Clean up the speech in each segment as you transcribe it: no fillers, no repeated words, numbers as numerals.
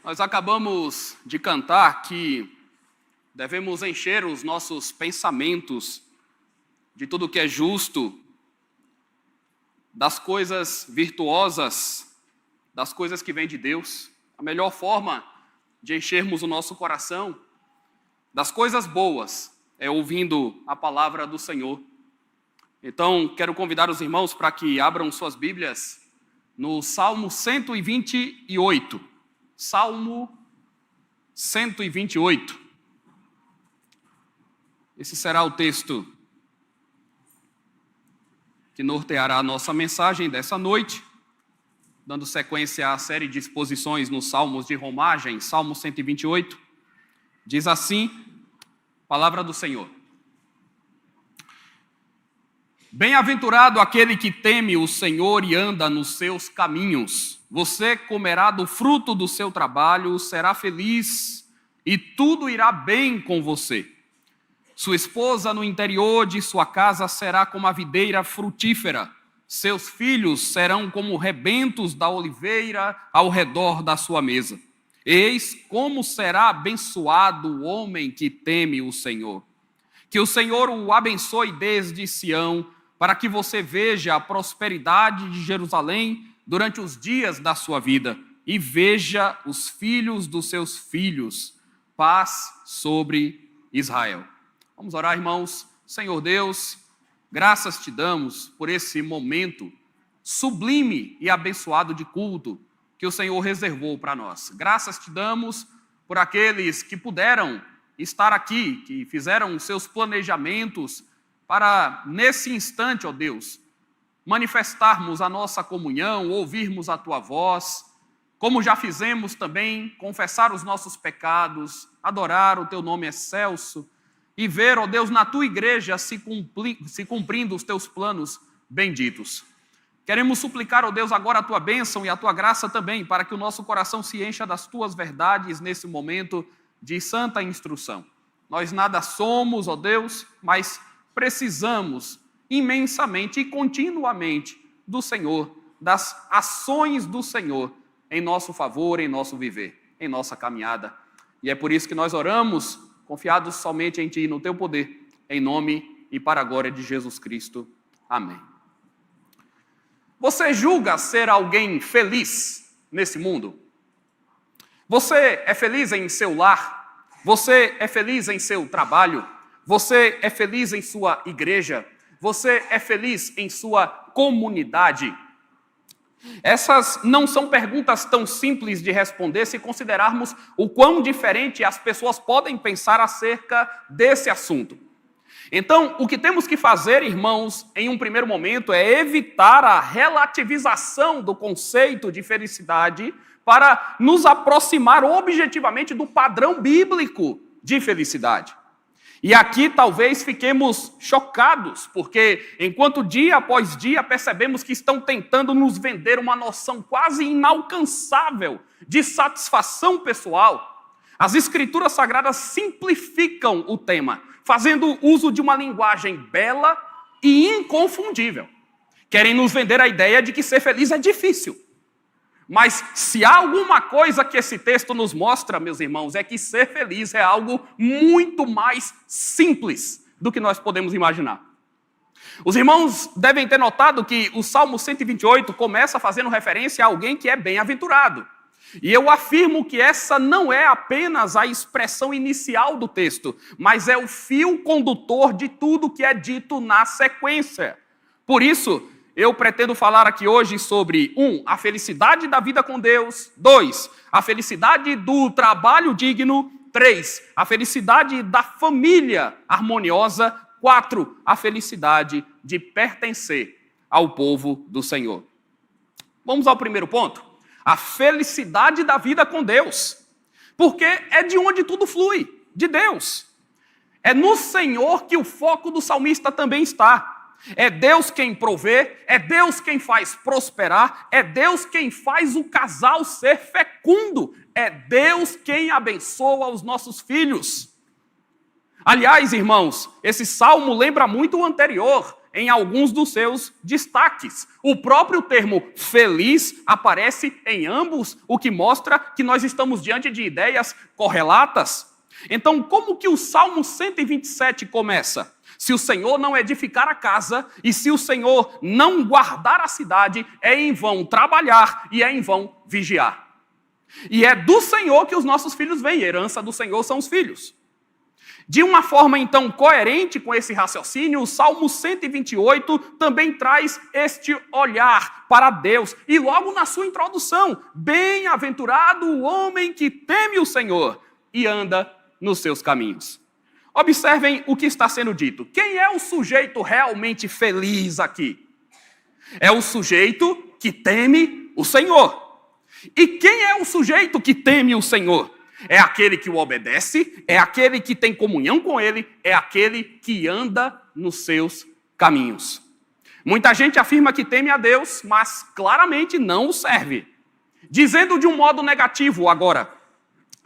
Nós acabamos de cantar que devemos encher os nossos pensamentos de tudo que é justo, das coisas virtuosas, das coisas que vêm de Deus. A melhor forma de enchermos o nosso coração das coisas boas é ouvindo a palavra do Senhor. Então, quero convidar os irmãos para que abram suas Bíblias no Salmo 128. Salmo 128. Esse será o texto que norteará a nossa mensagem dessa noite, dando sequência à série de exposições nos Salmos de Romagem. Salmo 128, diz assim, palavra do Senhor. Bem-aventurado aquele que teme o Senhor e anda nos seus caminhos. Você comerá do fruto do seu trabalho, será feliz e tudo irá bem com você. Sua esposa no interior de sua casa será como a videira frutífera. Seus filhos serão como rebentos da oliveira ao redor da sua mesa. Eis como será abençoado o homem que teme o Senhor. Que o Senhor o abençoe desde Sião, para que você veja a prosperidade de Jerusalém durante os dias da sua vida e veja os filhos dos seus filhos. Paz sobre Israel. Vamos orar, irmãos. Senhor Deus, graças te damos por esse momento sublime e abençoado de culto que o Senhor reservou para nós. Graças te damos por aqueles que puderam estar aqui, que fizeram os seus planejamentos para, nesse instante, ó Deus, manifestarmos a nossa comunhão, ouvirmos a tua voz, como já fizemos também, confessar os nossos pecados, adorar o teu nome excelso e ver, ó Deus, na tua igreja se cumprindo os teus planos benditos. Queremos suplicar, ó Deus, agora a tua bênção e a tua graça também, para que o nosso coração se encha das tuas verdades nesse momento de santa instrução. Nós nada somos, ó Deus, mas precisamos imensamente e continuamente do Senhor, das ações do Senhor em nosso favor, em nosso viver, em nossa caminhada. E é por isso que nós oramos, confiados somente em Ti e no Teu poder, em nome e para a glória de Jesus Cristo. Amém. Você julga ser alguém feliz nesse mundo? Você é feliz em seu lar? Você é feliz em seu trabalho? Você é feliz em sua igreja? Você é feliz em sua comunidade? Essas não são perguntas tão simples de responder se considerarmos o quão diferente as pessoas podem pensar acerca desse assunto. Então, o que temos que fazer, irmãos, em um primeiro momento, é evitar a relativização do conceito de felicidade para nos aproximar objetivamente do padrão bíblico de felicidade. E aqui talvez fiquemos chocados, porque enquanto dia após dia percebemos que estão tentando nos vender uma noção quase inalcançável de satisfação pessoal, as Escrituras Sagradas simplificam o tema, fazendo uso de uma linguagem bela e inconfundível. Querem nos vender a ideia de que ser feliz é difícil. Mas se há alguma coisa que esse texto nos mostra, meus irmãos, é que ser feliz é algo muito mais simples do que nós podemos imaginar. Os irmãos devem ter notado que o Salmo 128 começa fazendo referência a alguém que é bem-aventurado. E eu afirmo que essa não é apenas a expressão inicial do texto, mas é o fio condutor de tudo que é dito na sequência. Por isso, eu pretendo falar aqui hoje sobre 1. A felicidade da vida com Deus. 2. A felicidade do trabalho digno. 3. A felicidade da família harmoniosa. 4. A felicidade de pertencer ao povo do Senhor. Vamos ao primeiro ponto. A felicidade da vida com Deus. Porque é de onde tudo flui, de Deus. É no Senhor que o foco do salmista também está. É Deus quem provê, é Deus quem faz prosperar, é Deus quem faz o casal ser fecundo, é Deus quem abençoa os nossos filhos. Aliás, irmãos, esse salmo lembra muito o anterior, em alguns dos seus destaques. O próprio termo feliz aparece em ambos, o que mostra que nós estamos diante de ideias correlatas. Então, como que o Salmo 127 começa? Se o Senhor não edificar a casa e se o Senhor não guardar a cidade, é em vão trabalhar e é em vão vigiar. E é do Senhor que os nossos filhos vêm, herança do Senhor são os filhos. De uma forma, então, coerente com esse raciocínio, o Salmo 128 também traz este olhar para Deus. E logo na sua introdução, bem-aventurado o homem que teme o Senhor e anda nos seus caminhos. Observem o que está sendo dito. Quem é o sujeito realmente feliz aqui? É o sujeito que teme o Senhor. E quem é o sujeito que teme o Senhor? É aquele que o obedece, é aquele que tem comunhão com ele, é aquele que anda nos seus caminhos. Muita gente afirma que teme a Deus, mas claramente não o serve. Dizendo de um modo negativo agora,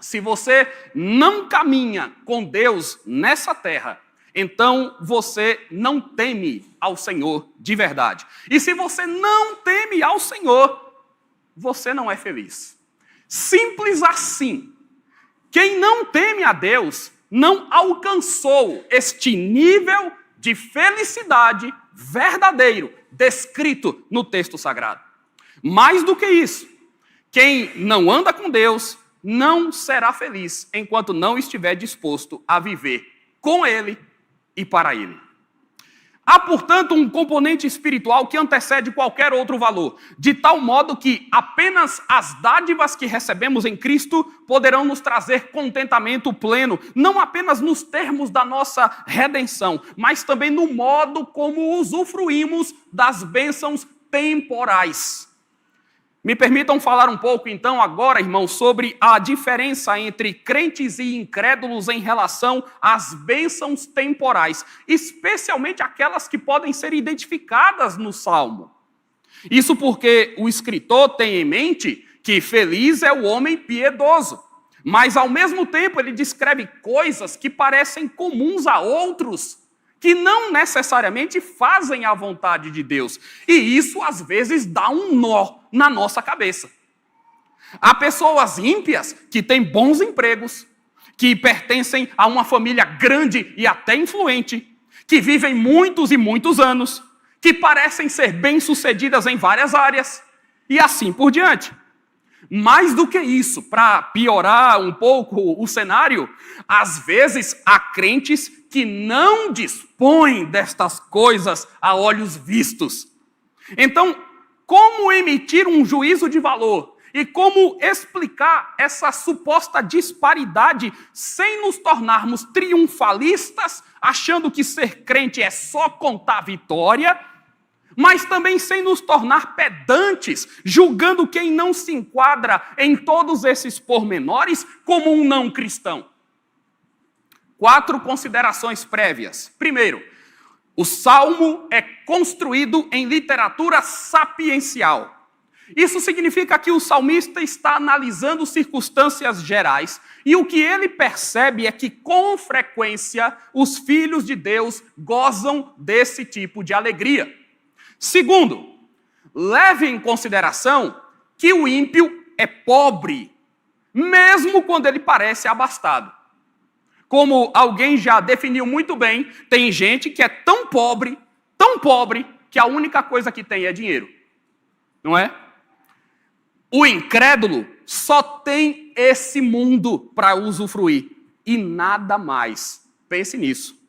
se você não caminha com Deus nessa terra, então você não teme ao Senhor de verdade. E se você não teme ao Senhor, você não é feliz. Simples assim. Quem não teme a Deus não alcançou este nível de felicidade verdadeiro descrito no texto sagrado. Mais do que isso, quem não anda com Deus não será feliz enquanto não estiver disposto a viver com Ele e para Ele. Há, portanto, um componente espiritual que antecede qualquer outro valor, de tal modo que apenas as dádivas que recebemos em Cristo poderão nos trazer contentamento pleno, não apenas nos termos da nossa redenção, mas também no modo como usufruímos das bênçãos temporais. Me permitam falar um pouco, então, agora, irmãos, sobre a diferença entre crentes e incrédulos em relação às bênçãos temporais, especialmente aquelas que podem ser identificadas no Salmo. Isso porque o escritor tem em mente que feliz é o homem piedoso, mas, ao mesmo tempo, ele descreve coisas que parecem comuns a outros, que não necessariamente fazem a vontade de Deus. E isso, às vezes, dá um nó na nossa cabeça. Há pessoas ímpias que têm bons empregos, que pertencem a uma família grande e até influente, que vivem muitos e muitos anos, que parecem ser bem-sucedidas em várias áreas, e assim por diante. Mais do que isso, para piorar um pouco o cenário, às vezes há crentes que não dispõem destas coisas a olhos vistos. Então, como emitir um juízo de valor e como explicar essa suposta disparidade sem nos tornarmos triunfalistas, achando que ser crente é só contar vitória, mas também sem nos tornar pedantes, julgando quem não se enquadra em todos esses pormenores como um não cristão? 4 considerações prévias. Primeiro, o Salmo é construído em literatura sapiencial. Isso significa que o salmista está analisando circunstâncias gerais e o que ele percebe é que, com frequência, os filhos de Deus gozam desse tipo de alegria. Segundo, leve em consideração que o ímpio é pobre, mesmo quando ele parece abastado. Como alguém já definiu muito bem, tem gente que é tão pobre, que a única coisa que tem é dinheiro. Não é? O incrédulo só tem esse mundo para usufruir e nada mais. Pense nisso.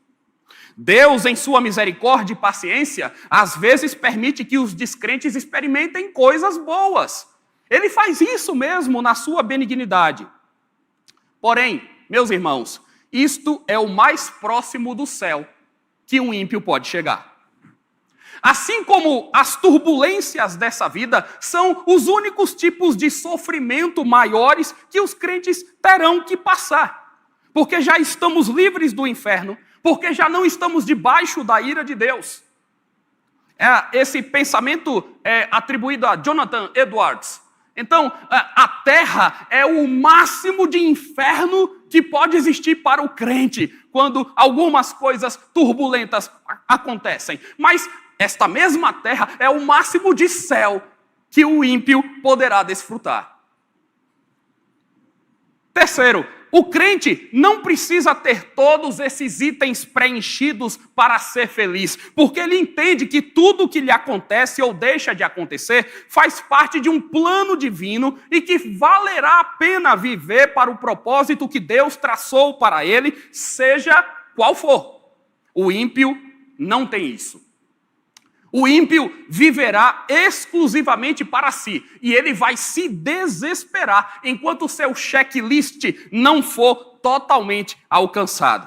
Deus, em sua misericórdia e paciência, às vezes permite que os descrentes experimentem coisas boas. Ele faz isso mesmo na sua benignidade. Porém, meus irmãos, isto é o mais próximo do céu que um ímpio pode chegar. Assim como as turbulências dessa vida são os únicos tipos de sofrimento maiores que os crentes terão que passar, porque já estamos livres do inferno, porque já não estamos debaixo da ira de Deus. Esse pensamento é atribuído a Jonathan Edwards, Então, a terra é o máximo de inferno que pode existir para o crente, quando algumas coisas turbulentas acontecem. Mas esta mesma terra é o máximo de céu que o ímpio poderá desfrutar. Terceiro, o crente não precisa ter todos esses itens preenchidos para ser feliz, porque ele entende que tudo o que lhe acontece ou deixa de acontecer faz parte de um plano divino e que valerá a pena viver para o propósito que Deus traçou para ele, seja qual for. O ímpio não tem isso. O ímpio viverá exclusivamente para si e ele vai se desesperar enquanto o seu checklist não for totalmente alcançado.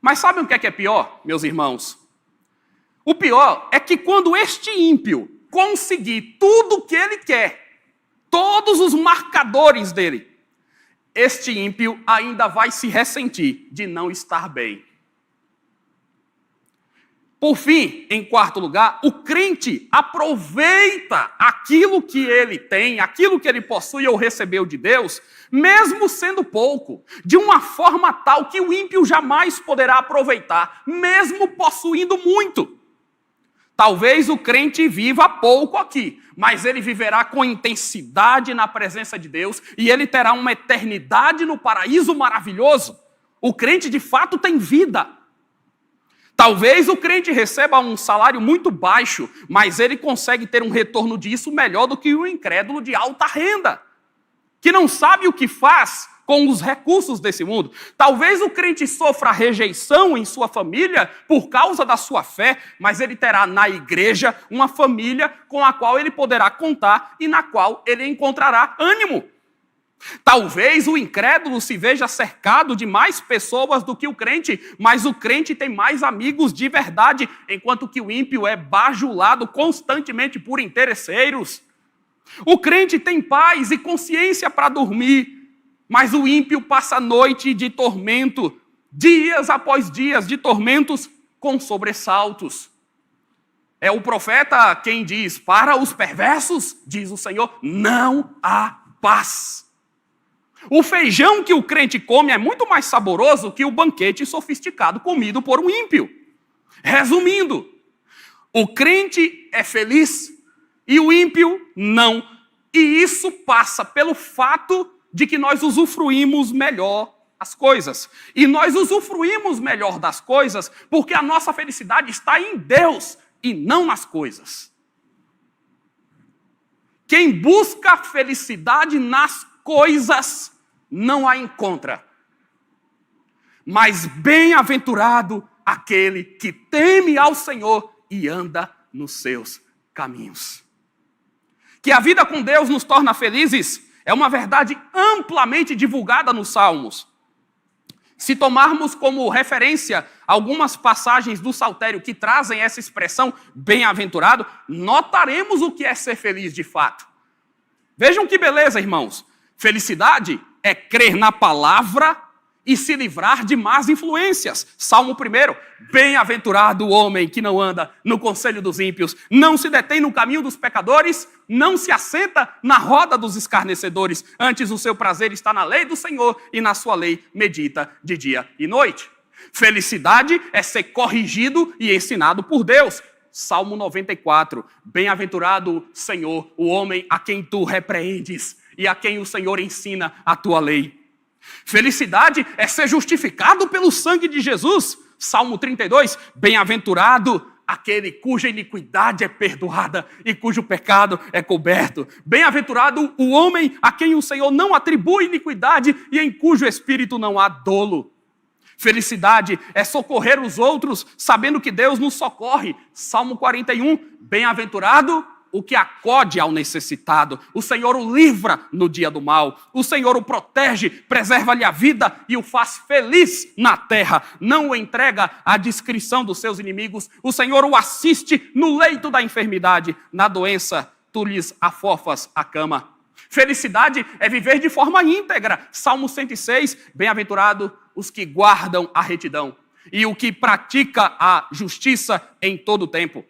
Mas sabem o que é pior, meus irmãos? O pior é que quando este ímpio conseguir tudo o que ele quer, todos os marcadores dele, este ímpio ainda vai se ressentir de não estar bem. Por fim, em quarto lugar, o crente aproveita aquilo que ele tem, aquilo que ele possui ou recebeu de Deus, mesmo sendo pouco, de uma forma tal que o ímpio jamais poderá aproveitar, mesmo possuindo muito. Talvez o crente viva pouco aqui, mas ele viverá com intensidade na presença de Deus e ele terá uma eternidade no paraíso maravilhoso. O crente de fato tem vida. Talvez o crente receba um salário muito baixo, mas ele consegue ter um retorno disso melhor do que o incrédulo de alta renda, que não sabe o que faz com os recursos desse mundo. Talvez o crente sofra rejeição em sua família por causa da sua fé, mas ele terá na igreja uma família com a qual ele poderá contar e na qual ele encontrará ânimo. Talvez o incrédulo se veja cercado de mais pessoas do que o crente, mas o crente tem mais amigos de verdade, enquanto que o ímpio é bajulado constantemente por interesseiros. O crente tem paz e consciência para dormir, mas o ímpio passa a noite de tormento, dias após dias de tormentos com sobressaltos. É o profeta quem diz: para os perversos, diz o Senhor, não há paz. O feijão que o crente come é muito mais saboroso que o banquete sofisticado comido por um ímpio. Resumindo, o crente é feliz e o ímpio não. E isso passa pelo fato de que nós usufruímos melhor as coisas. E nós usufruímos melhor das coisas porque a nossa felicidade está em Deus e não nas coisas. Quem busca felicidade nas coisas não a encontra. Mas bem-aventurado aquele que teme ao Senhor e anda nos seus caminhos. Que a vida com Deus nos torna felizes é uma verdade amplamente divulgada nos Salmos. Se tomarmos como referência algumas passagens do Saltério que trazem essa expressão bem-aventurado, notaremos o que é ser feliz de fato. Vejam que beleza, irmãos. Felicidade é crer na palavra e se livrar de más influências. Salmo 1, bem-aventurado o homem que não anda no conselho dos ímpios, não se detém no caminho dos pecadores, não se assenta na roda dos escarnecedores, antes o seu prazer está na lei do Senhor e na sua lei medita de dia e noite. Felicidade é ser corrigido e ensinado por Deus. Salmo 94, bem-aventurado, Senhor, o homem a quem tu repreendes e a quem o Senhor ensina a tua lei. Felicidade é ser justificado pelo sangue de Jesus. Salmo 32, bem-aventurado aquele cuja iniquidade é perdoada e cujo pecado é coberto. Bem-aventurado o homem a quem o Senhor não atribui iniquidade e em cujo espírito não há dolo. Felicidade é socorrer os outros sabendo que Deus nos socorre. Salmo 41, bem-aventurado o que acode ao necessitado. O Senhor o livra no dia do mal. O Senhor o protege, preserva-lhe a vida e o faz feliz na terra. Não o entrega à discrição dos seus inimigos. O Senhor o assiste no leito da enfermidade. Na doença, tu lhes afofas a cama. Felicidade é viver de forma íntegra. Salmo 106, bem-aventurado os que guardam a retidão e o que pratica a justiça em todo o tempo.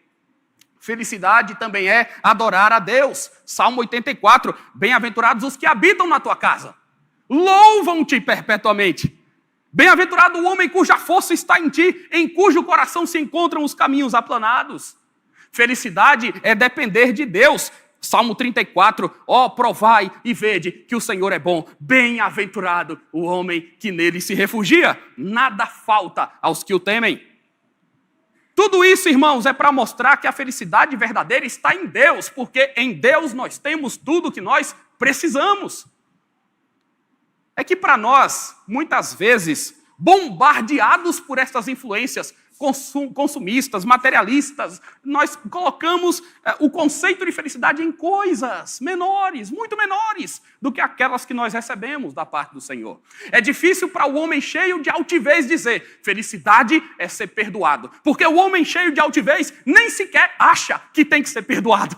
Felicidade também é adorar a Deus. Salmo 84, bem-aventurados os que habitam na tua casa. Louvam-te perpetuamente. Bem-aventurado o homem cuja força está em ti, em cujo coração se encontram os caminhos aplanados. Felicidade é depender de Deus. Salmo 34, provai e vede que o Senhor é bom. Bem-aventurado o homem que nele se refugia. Nada falta aos que o temem. Tudo isso, irmãos, é para mostrar que a felicidade verdadeira está em Deus, porque em Deus nós temos tudo o que nós precisamos. É que para nós, muitas vezes, bombardeados por essas influências consumistas, materialistas, nós colocamos o conceito de felicidade em coisas menores, muito menores do que aquelas que nós recebemos da parte do Senhor. É difícil para o homem cheio de altivez dizer, felicidade é ser perdoado, porque o homem cheio de altivez nem sequer acha que tem que ser perdoado.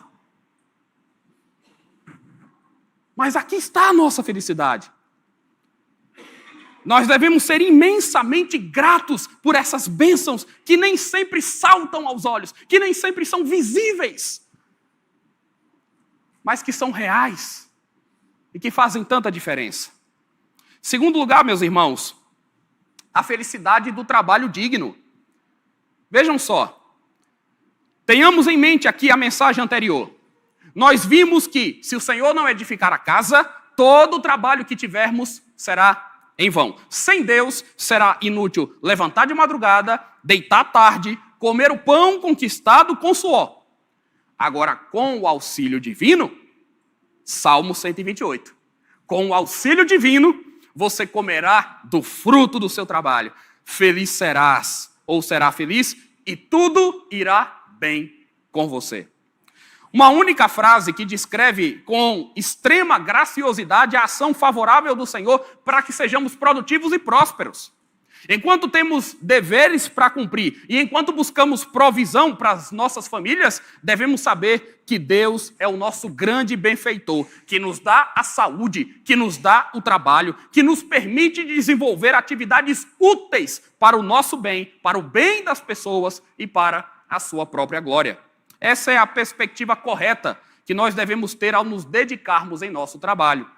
Mas aqui está a nossa felicidade. Nós devemos ser imensamente gratos por essas bênçãos que nem sempre saltam aos olhos, que nem sempre são visíveis, mas que são reais e que fazem tanta diferença. Segundo lugar, meus irmãos, a felicidade do trabalho digno. Vejam só, tenhamos em mente aqui a mensagem anterior. Nós vimos que, se o Senhor não edificar a casa, todo o trabalho que tivermos será em vão. Sem Deus, será inútil levantar de madrugada, deitar tarde, comer o pão conquistado com suor. Agora, com o auxílio divino, Salmo 128. Com o auxílio divino, você comerá do fruto do seu trabalho. Feliz serás, ou será feliz, e tudo irá bem com você. Uma única frase que descreve com extrema graciosidade a ação favorável do Senhor para que sejamos produtivos e prósperos. Enquanto temos deveres para cumprir e enquanto buscamos provisão para as nossas famílias, devemos saber que Deus é o nosso grande benfeitor, que nos dá a saúde, que nos dá o trabalho, que nos permite desenvolver atividades úteis para o nosso bem, para o bem das pessoas e para a sua própria glória. Essa é a perspectiva correta que nós devemos ter ao nos dedicarmos em nosso trabalho.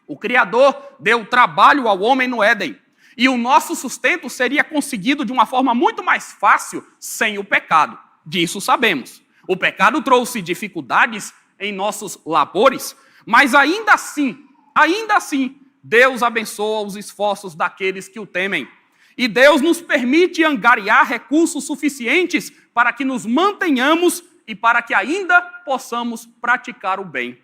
O Criador deu trabalho ao homem no Éden, e o nosso sustento seria conseguido de uma forma muito mais fácil sem o pecado. Disso sabemos. O pecado trouxe dificuldades em nossos labores, mas ainda assim, Deus abençoa os esforços daqueles que o temem. E Deus nos permite angariar recursos suficientes para que nos mantenhamos e para que ainda possamos praticar o bem.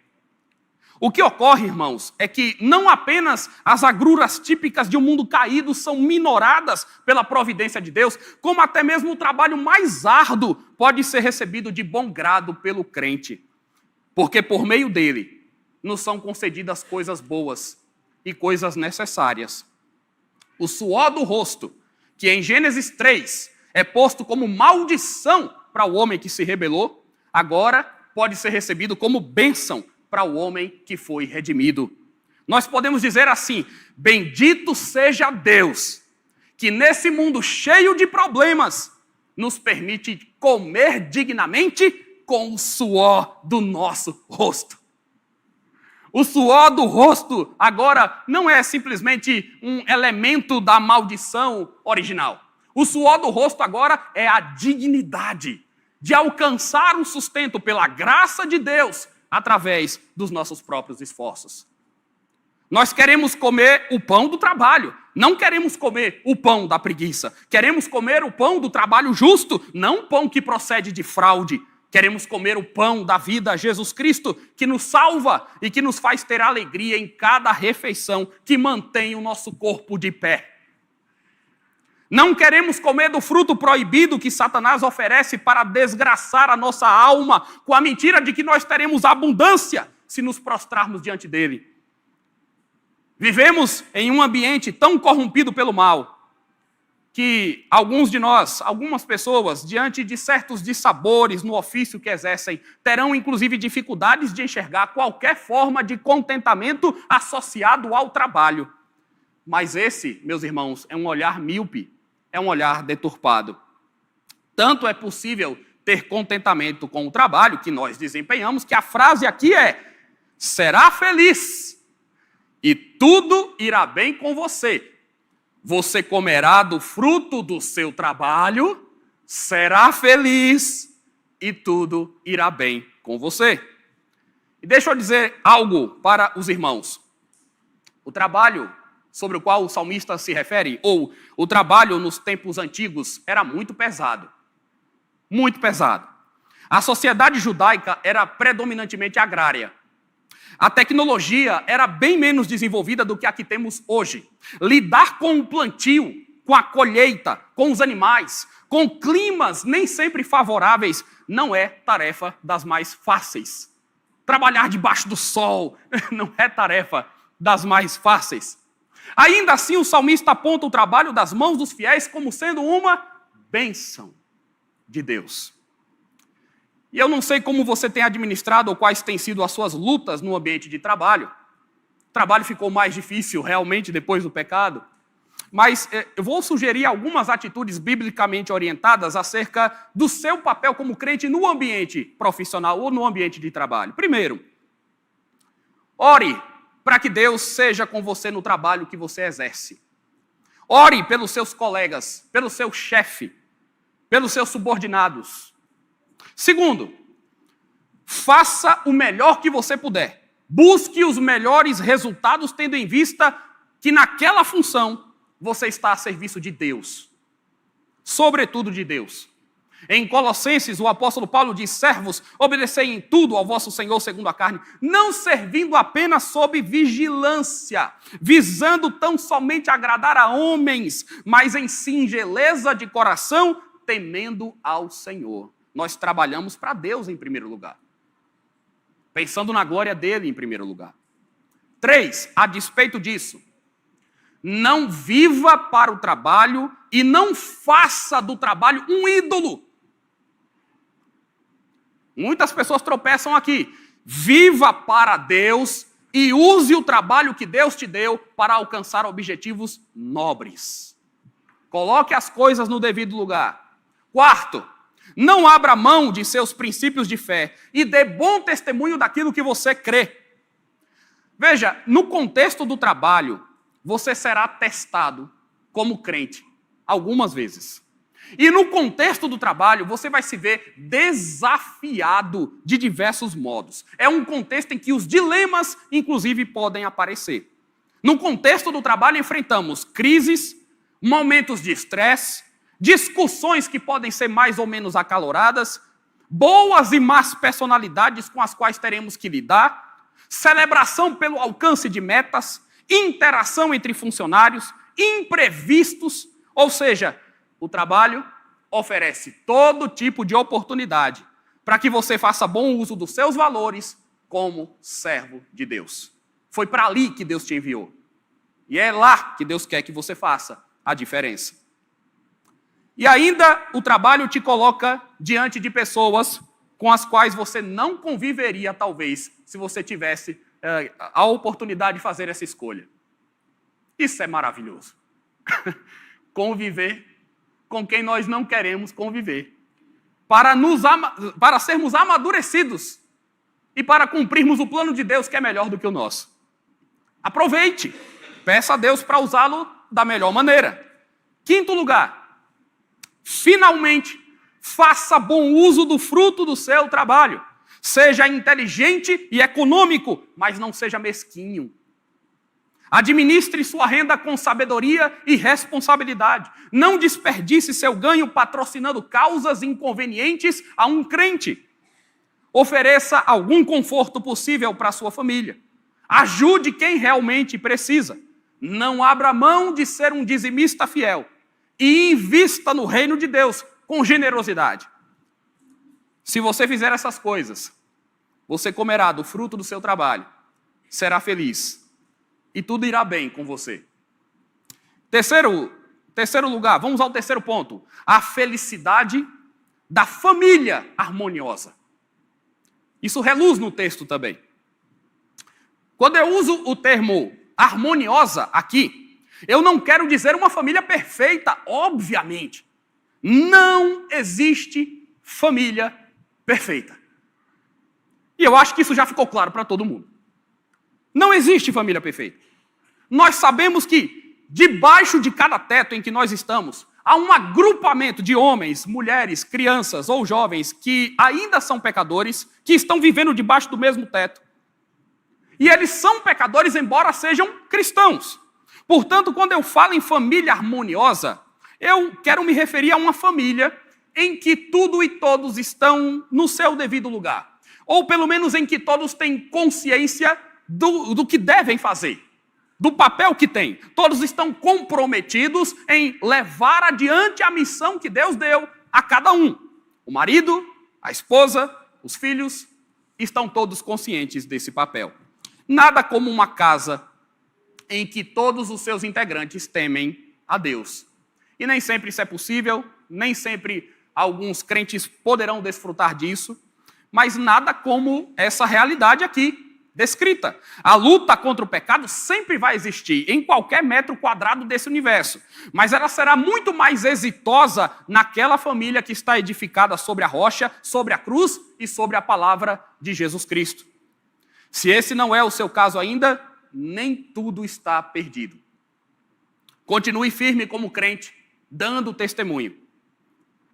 O que ocorre, irmãos, é que não apenas as agruras típicas de um mundo caído são minoradas pela providência de Deus, como até mesmo o trabalho mais árduo pode ser recebido de bom grado pelo crente. Porque por meio dele nos são concedidas coisas boas e coisas necessárias. O suor do rosto, que em Gênesis 3 é posto como maldição para o homem que se rebelou, agora pode ser recebido como bênção para o homem que foi redimido. Nós podemos dizer assim: bendito seja Deus, que nesse mundo cheio de problemas, nos permite comer dignamente com o suor do nosso rosto. O suor do rosto agora não é simplesmente um elemento da maldição original. O suor do rosto agora é a dignidade de alcançar o sustento pela graça de Deus através dos nossos próprios esforços. Nós queremos comer o pão do trabalho, não queremos comer o pão da preguiça. Queremos comer o pão do trabalho justo, não o pão que procede de fraude. Queremos comer o pão da vida, Jesus Cristo, que nos salva e que nos faz ter alegria em cada refeição que mantém o nosso corpo de pé. Não queremos comer do fruto proibido que Satanás oferece para desgraçar a nossa alma com a mentira de que nós teremos abundância se nos prostrarmos diante dele. Vivemos em um ambiente tão corrompido pelo mal que alguns de nós, algumas pessoas, diante de certos dissabores no ofício que exercem, terão inclusive dificuldades de enxergar qualquer forma de contentamento associado ao trabalho. Mas esse, meus irmãos, é um olhar míope, é um olhar deturpado. Tanto é possível ter contentamento com o trabalho que nós desempenhamos, que a frase aqui é: será feliz e tudo irá bem com você. Você comerá do fruto do seu trabalho, será feliz e tudo irá bem com você. E deixa eu dizer algo para os irmãos. O trabalho sobre o qual o salmista se refere, ou o trabalho nos tempos antigos, era muito pesado. Muito pesado. A sociedade judaica era predominantemente agrária. A tecnologia era bem menos desenvolvida do que a que temos hoje. Lidar com o plantio, com a colheita, com os animais, com climas nem sempre favoráveis, não é tarefa das mais fáceis. Trabalhar debaixo do sol não é tarefa das mais fáceis. Ainda assim, o salmista aponta o trabalho das mãos dos fiéis como sendo uma bênção de Deus. E eu não sei como você tem administrado ou quais têm sido as suas lutas no ambiente de trabalho. O trabalho ficou mais difícil realmente depois do pecado. Mas eu vou sugerir algumas atitudes biblicamente orientadas acerca do seu papel como crente no ambiente profissional ou no ambiente de trabalho. Primeiro, ore para que Deus seja com você no trabalho que você exerce. Ore pelos seus colegas, pelo seu chefe, pelos seus subordinados. Segundo, faça o melhor que você puder. Busque os melhores resultados, tendo em vista que naquela função você está a serviço de Deus. Sobretudo de Deus. Em Colossenses, o apóstolo Paulo diz: servos, obedecei em tudo ao vosso Senhor segundo a carne, não servindo apenas sob vigilância, visando tão somente agradar a homens, mas em singeleza de coração, temendo ao Senhor. Nós trabalhamos para Deus em primeiro lugar, pensando na glória dele em primeiro lugar. 3, a despeito disso, não viva para o trabalho e não faça do trabalho um ídolo. Muitas pessoas tropeçam aqui. Viva para Deus e use o trabalho que Deus te deu para alcançar objetivos nobres. Coloque as coisas no devido lugar. 4, não abra mão de seus princípios de fé e dê bom testemunho daquilo que você crê. Veja, no contexto do trabalho, você será testado como crente algumas vezes. E no contexto do trabalho, você vai se ver desafiado de diversos modos. É um contexto em que os dilemas, inclusive, podem aparecer. No contexto do trabalho, enfrentamos crises, momentos de estresse, discussões que podem ser mais ou menos acaloradas, boas e más personalidades com as quais teremos que lidar, celebração pelo alcance de metas, interação entre funcionários, imprevistos, ou seja, o trabalho oferece todo tipo de oportunidade para que você faça bom uso dos seus valores como servo de Deus. Foi para ali que Deus te enviou. E é lá que Deus quer que você faça a diferença. E ainda o trabalho te coloca diante de pessoas com as quais você não conviveria, talvez, se você tivesse a oportunidade de fazer essa escolha. Isso é maravilhoso. Conviver com quem nós não queremos conviver. Para sermos amadurecidos e para cumprirmos o plano de Deus que é melhor do que o nosso. Aproveite. Peça a Deus para usá-lo da melhor maneira. 5º lugar. Finalmente, faça bom uso do fruto do seu trabalho. Seja inteligente e econômico, mas não seja mesquinho. Administre sua renda com sabedoria e responsabilidade. Não desperdice seu ganho patrocinando causas inconvenientes a um crente. Ofereça algum conforto possível para a sua família. Ajude quem realmente precisa. Não abra mão de ser um dizimista fiel. E invista no reino de Deus com generosidade. Se você fizer essas coisas, você comerá do fruto do seu trabalho, será feliz e tudo irá bem com você. Terceiro lugar, vamos ao terceiro ponto. A felicidade da família harmoniosa. Isso reluz no texto também. Quando eu uso o termo harmoniosa aqui, eu não quero dizer uma família perfeita, obviamente. Não existe família perfeita. E eu acho que isso já ficou claro para todo mundo. Não existe família perfeita. Nós sabemos que debaixo de cada teto em que nós estamos, há um agrupamento de homens, mulheres, crianças ou jovens que ainda são pecadores, que estão vivendo debaixo do mesmo teto. E eles são pecadores, embora sejam cristãos. Portanto, quando eu falo em família harmoniosa, eu quero me referir a uma família em que tudo e todos estão no seu devido lugar. Ou pelo menos em que todos têm consciência do que devem fazer, do papel que têm. Todos estão comprometidos em levar adiante a missão que Deus deu a cada um. O marido, a esposa, os filhos, estão todos conscientes desse papel. Nada como uma casa em que todos os seus integrantes temem a Deus. E nem sempre isso é possível, nem sempre alguns crentes poderão desfrutar disso, mas nada como essa realidade aqui descrita. A luta contra o pecado sempre vai existir, em qualquer metro quadrado desse universo, mas ela será muito mais exitosa naquela família que está edificada sobre a rocha, sobre a cruz e sobre a palavra de Jesus Cristo. Se esse não é o seu caso ainda, nem tudo está perdido. Continue firme como crente, dando testemunho.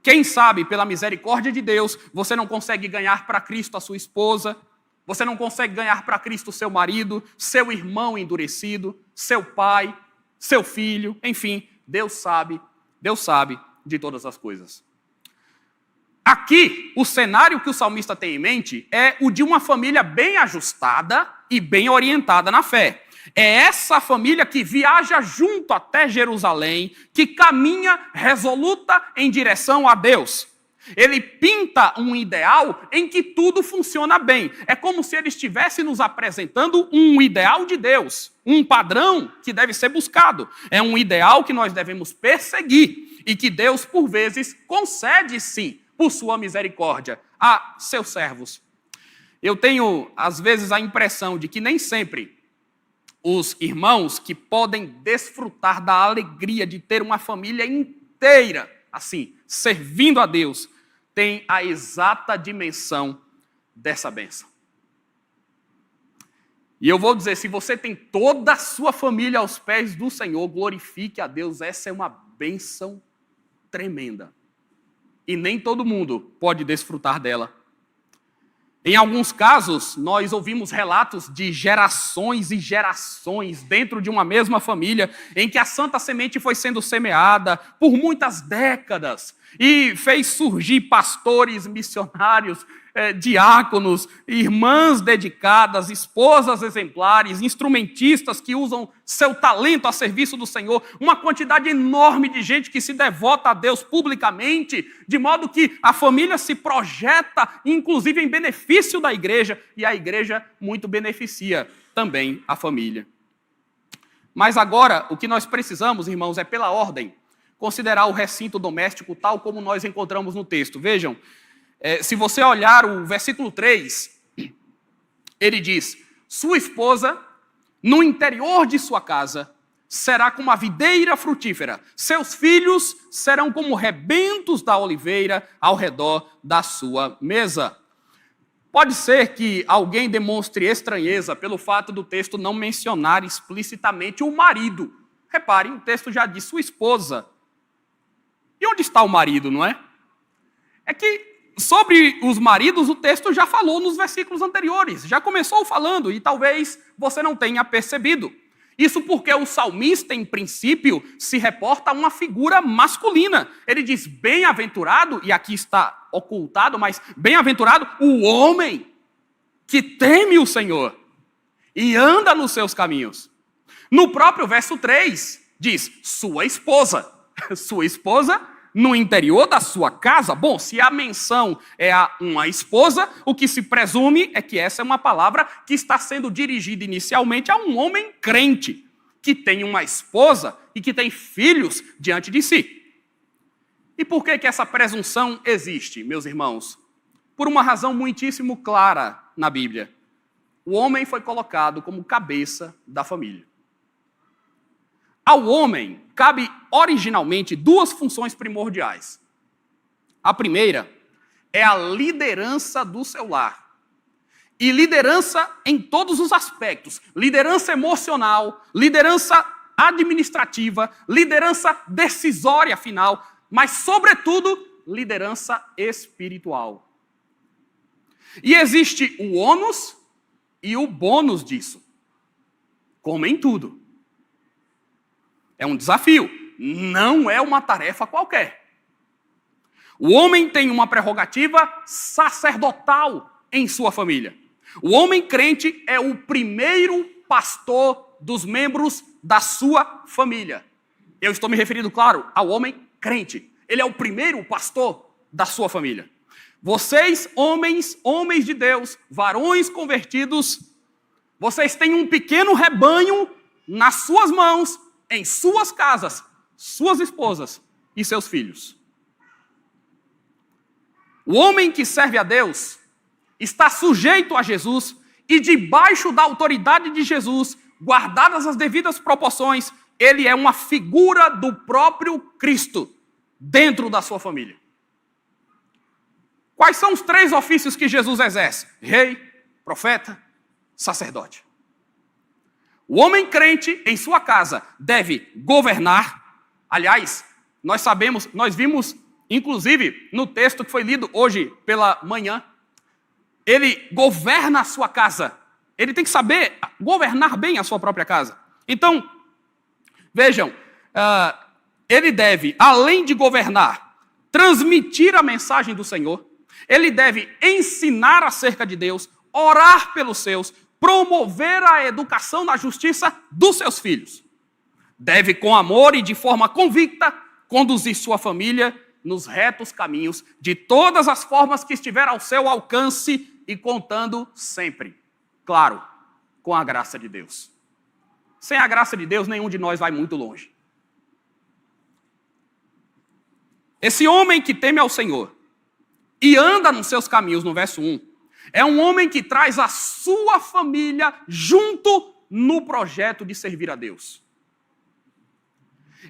Quem sabe, pela misericórdia de Deus, você não consegue ganhar para Cristo a sua esposa, você não consegue ganhar para Cristo o seu marido, seu irmão endurecido, seu pai, seu filho, enfim, Deus sabe de todas as coisas. Aqui, o cenário que o salmista tem em mente é o de uma família bem ajustada e bem orientada na fé. É essa família que viaja junto até Jerusalém, que caminha resoluta em direção a Deus. Ele pinta um ideal em que tudo funciona bem. É como se ele estivesse nos apresentando um ideal de Deus, um padrão que deve ser buscado. É um ideal que nós devemos perseguir e que Deus, por vezes, concede sim, por sua misericórdia, a seus servos. Eu tenho, às vezes, a impressão de que nem sempre os irmãos que podem desfrutar da alegria de ter uma família inteira, assim, servindo a Deus, têm a exata dimensão dessa bênção. E eu vou dizer, se você tem toda a sua família aos pés do Senhor, glorifique a Deus, essa é uma bênção tremenda. E nem todo mundo pode desfrutar dela. Em alguns casos, nós ouvimos relatos de gerações e gerações dentro de uma mesma família, em que a santa semente foi sendo semeada por muitas décadas e fez surgir pastores, missionários, diáconos, irmãs dedicadas, esposas exemplares, instrumentistas que usam seu talento a serviço do Senhor, uma quantidade enorme de gente que se devota a Deus publicamente, de modo que a família se projeta, inclusive em benefício da igreja, e a igreja muito beneficia também a família. Mas agora, o que nós precisamos, irmãos, é pela ordem, considerar o recinto doméstico tal como nós encontramos no texto. Vejam, se você olhar o versículo 3, ele diz: sua esposa, no interior de sua casa, será como a videira frutífera. Seus filhos serão como rebentos da oliveira ao redor da sua mesa. Pode ser que alguém demonstre estranheza pelo fato do texto não mencionar explicitamente o marido. Reparem, o texto já diz sua esposa. E onde está o marido, não é? É que sobre os maridos, o texto já falou nos versículos anteriores, já começou falando, e talvez você não tenha percebido. Isso porque o salmista, em princípio, se reporta a uma figura masculina. Ele diz, bem-aventurado, e aqui está ocultado, mas bem-aventurado o homem que teme o Senhor e anda nos seus caminhos. No próprio verso 3, diz, sua esposa. Sua esposa no interior da sua casa. Bom, se a menção é a uma esposa, o que se presume é que essa é uma palavra que está sendo dirigida inicialmente a um homem crente, que tem uma esposa e que tem filhos diante de si. E por que essa presunção existe, meus irmãos? Por uma razão muitíssimo clara na Bíblia. O homem foi colocado como cabeça da família. Ao homem cabe originalmente duas funções primordiais. A primeira é a liderança do seu lar. E liderança em todos os aspectos. Liderança emocional, liderança administrativa, liderança decisória final, mas, sobretudo, liderança espiritual. E existe o ônus e o bônus disso. Como em tudo. É um desafio, não é uma tarefa qualquer. O homem tem uma prerrogativa sacerdotal em sua família. O homem crente é o primeiro pastor dos membros da sua família. Eu estou me referindo, claro, ao homem crente. Ele é o primeiro pastor da sua família. Vocês, homens de Deus, varões convertidos, vocês têm um pequeno rebanho nas suas mãos, em suas casas, suas esposas e seus filhos. O homem que serve a Deus está sujeito a Jesus e debaixo da autoridade de Jesus, guardadas as devidas proporções, ele é uma figura do próprio Cristo dentro da sua família. Quais são os 3 ofícios que Jesus exerce? Rei, profeta, sacerdote. O homem crente em sua casa deve governar. Aliás, nós vimos, inclusive, no texto que foi lido hoje pela manhã, ele governa a sua casa. Ele tem que saber governar bem a sua própria casa. Então, vejam, ele deve, além de governar, transmitir a mensagem do Senhor. Ele deve ensinar acerca de Deus, orar pelos seus, promover a educação na justiça dos seus filhos. Deve, com amor e de forma convicta, conduzir sua família nos retos caminhos, de todas as formas que estiver ao seu alcance e contando sempre, claro, com a graça de Deus. Sem a graça de Deus, nenhum de nós vai muito longe. Esse homem que teme ao Senhor e anda nos seus caminhos, no verso 1, é um homem que traz a sua família junto no projeto de servir a Deus.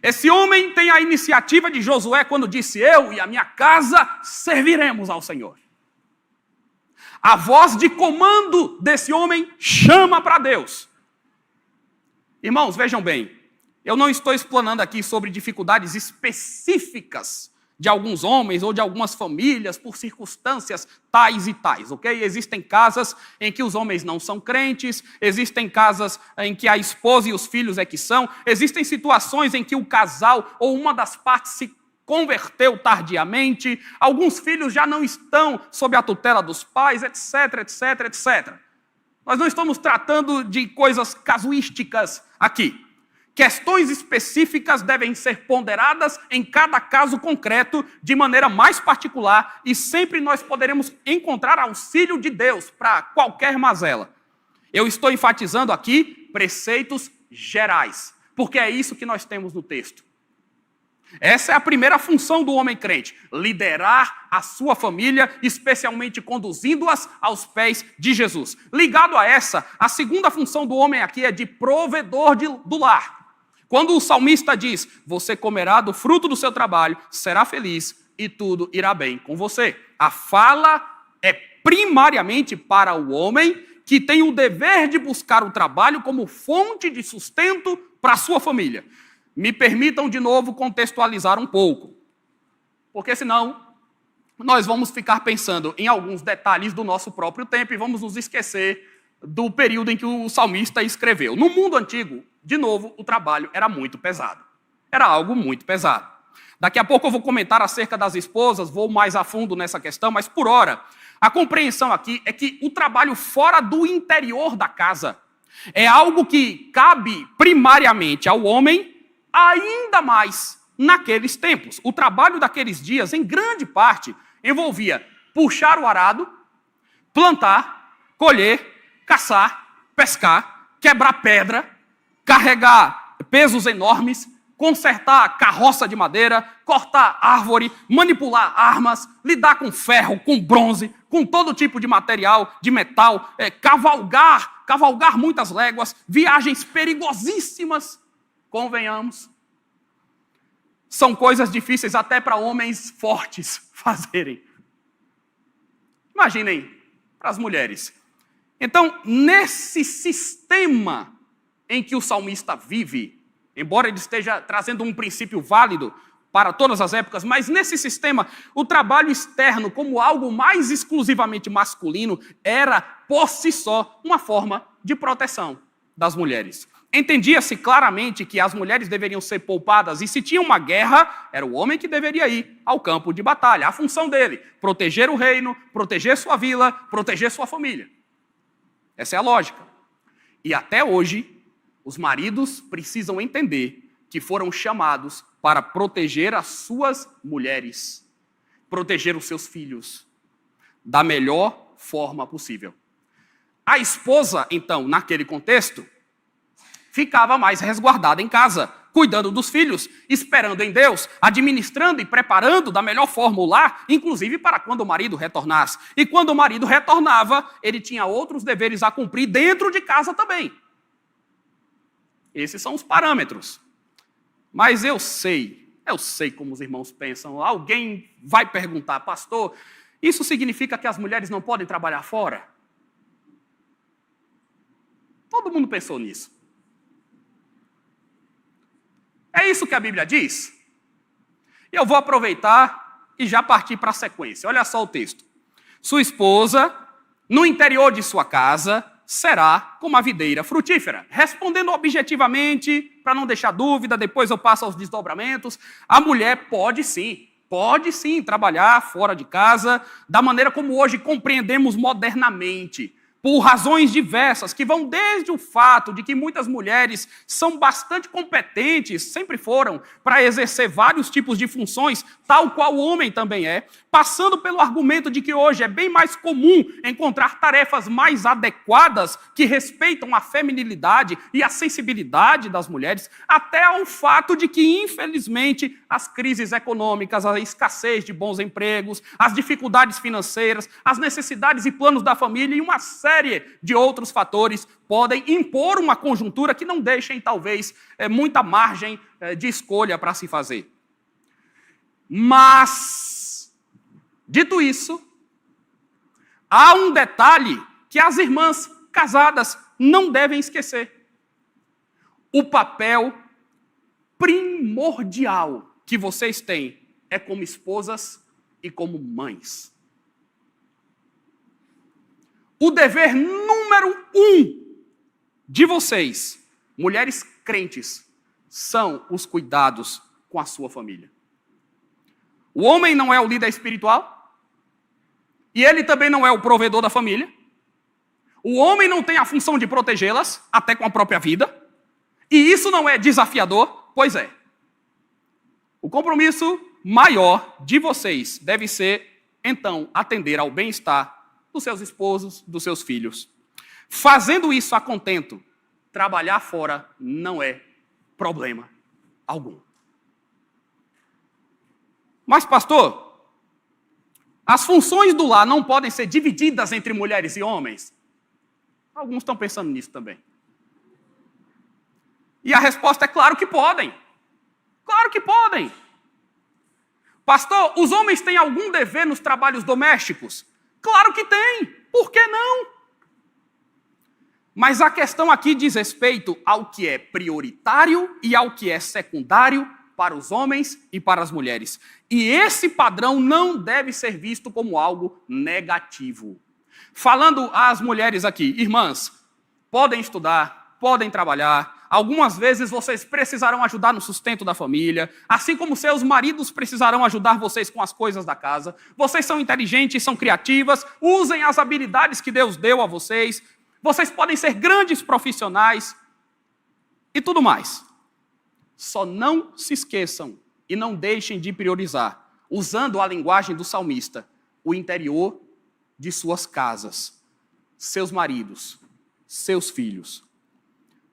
Esse homem tem a iniciativa de Josué quando disse: eu e a minha casa serviremos ao Senhor. A voz de comando desse homem chama para Deus. Irmãos, vejam bem, eu não estou explanando aqui sobre dificuldades específicas de alguns homens ou de algumas famílias por circunstâncias tais e tais, ok? Existem casas em que os homens não são crentes, existem casas em que a esposa e os filhos é que são, existem situações em que o casal ou uma das partes se converteu tardiamente, alguns filhos já não estão sob a tutela dos pais, etc, etc, etc. Nós não estamos tratando de coisas casuísticas aqui. Questões específicas devem ser ponderadas em cada caso concreto, de maneira mais particular, e sempre nós poderemos encontrar auxílio de Deus para qualquer mazela. Eu estou enfatizando aqui preceitos gerais, porque é isso que nós temos no texto. Essa é a primeira função do homem crente, liderar a sua família, especialmente conduzindo-as aos pés de Jesus. Ligado a essa, a segunda função do homem aqui é de provedor do lar. Quando o salmista diz: você comerá do fruto do seu trabalho, será feliz e tudo irá bem com você. A fala é primariamente para o homem que tem o dever de buscar o trabalho como fonte de sustento para a sua família. Me permitam de novo contextualizar um pouco, porque senão nós vamos ficar pensando em alguns detalhes do nosso próprio tempo e vamos nos esquecer do período em que o salmista escreveu. No mundo antigo, de novo, o trabalho era muito pesado. Era algo muito pesado. Daqui a pouco eu vou comentar acerca das esposas, vou mais a fundo nessa questão, mas por hora, a compreensão aqui é que o trabalho fora do interior da casa é algo que cabe primariamente ao homem, ainda mais naqueles tempos. O trabalho daqueles dias, em grande parte, envolvia puxar o arado, plantar, colher, caçar, pescar, quebrar pedra, carregar pesos enormes, consertar carroça de madeira, cortar árvore, manipular armas, lidar com ferro, com bronze, com todo tipo de material, de metal, cavalgar muitas léguas, viagens perigosíssimas, convenhamos. São coisas difíceis até para homens fortes fazerem. Imaginem para as mulheres. Então, nesse sistema em que o salmista vive, embora ele esteja trazendo um princípio válido para todas as épocas, mas nesse sistema, o trabalho externo, como algo mais exclusivamente masculino, era, por si só, uma forma de proteção das mulheres. Entendia-se claramente que as mulheres deveriam ser poupadas, e se tinha uma guerra, era o homem que deveria ir ao campo de batalha. A função dele, proteger o reino, proteger sua vila, proteger sua família. Essa é a lógica. E até hoje, os maridos precisam entender que foram chamados para proteger as suas mulheres, proteger os seus filhos, da melhor forma possível. A esposa, então, naquele contexto, ficava mais resguardada em casa, cuidando dos filhos, esperando em Deus, administrando e preparando da melhor forma o lar, inclusive para quando o marido retornasse. E quando o marido retornava, ele tinha outros deveres a cumprir dentro de casa também. Esses são os parâmetros. Mas eu sei como os irmãos pensam. Alguém vai perguntar, pastor, isso significa que as mulheres não podem trabalhar fora? Todo mundo pensou nisso. É isso que a Bíblia diz? Eu vou aproveitar e já partir para a sequência. Olha só o texto. Sua esposa, no interior de sua casa, será como a videira frutífera. Respondendo objetivamente, para não deixar dúvida, depois eu passo aos desdobramentos, a mulher pode sim trabalhar fora de casa, da maneira como hoje compreendemos modernamente, por razões diversas, que vão desde o fato de que muitas mulheres são bastante competentes, sempre foram, para exercer vários tipos de funções, tal qual o homem também é, passando pelo argumento de que hoje é bem mais comum encontrar tarefas mais adequadas que respeitam a feminilidade e a sensibilidade das mulheres, até ao fato de que, infelizmente, as crises econômicas, a escassez de bons empregos, as dificuldades financeiras, as necessidades e planos da família e uma série de outros fatores podem impor uma conjuntura que não deixem, talvez, muita margem de escolha para se fazer. Mas, dito isso, há um detalhe que as irmãs casadas não devem esquecer. O papel primordial que vocês têm é como esposas e como mães. O dever número 1 de vocês, mulheres crentes, são os cuidados com a sua família. O homem não é o líder espiritual, e ele também não é o provedor da família. O homem não tem a função de protegê-las, até com a própria vida. E isso não é desafiador? Pois é. O compromisso maior de vocês deve ser, então, atender ao bem-estar dos seus esposos, dos seus filhos. Fazendo isso a contento, trabalhar fora não é problema algum. Mas, pastor, as funções do lar não podem ser divididas entre mulheres e homens? Alguns estão pensando nisso também. E a resposta é claro que podem. Claro que podem. Pastor, os homens têm algum dever nos trabalhos domésticos? Claro que tem. Por que não? Mas a questão aqui diz respeito ao que é prioritário e ao que é secundário para os homens e para as mulheres. E esse padrão não deve ser visto como algo negativo. Falando às mulheres aqui, irmãs, podem estudar, podem trabalhar, algumas vezes vocês precisarão ajudar no sustento da família, assim como seus maridos precisarão ajudar vocês com as coisas da casa. Vocês são inteligentes, são criativas, usem as habilidades que Deus deu a vocês. Vocês podem ser grandes profissionais e tudo mais. Só não se esqueçam e não deixem de priorizar, usando a linguagem do salmista, o interior de suas casas, seus maridos, seus filhos.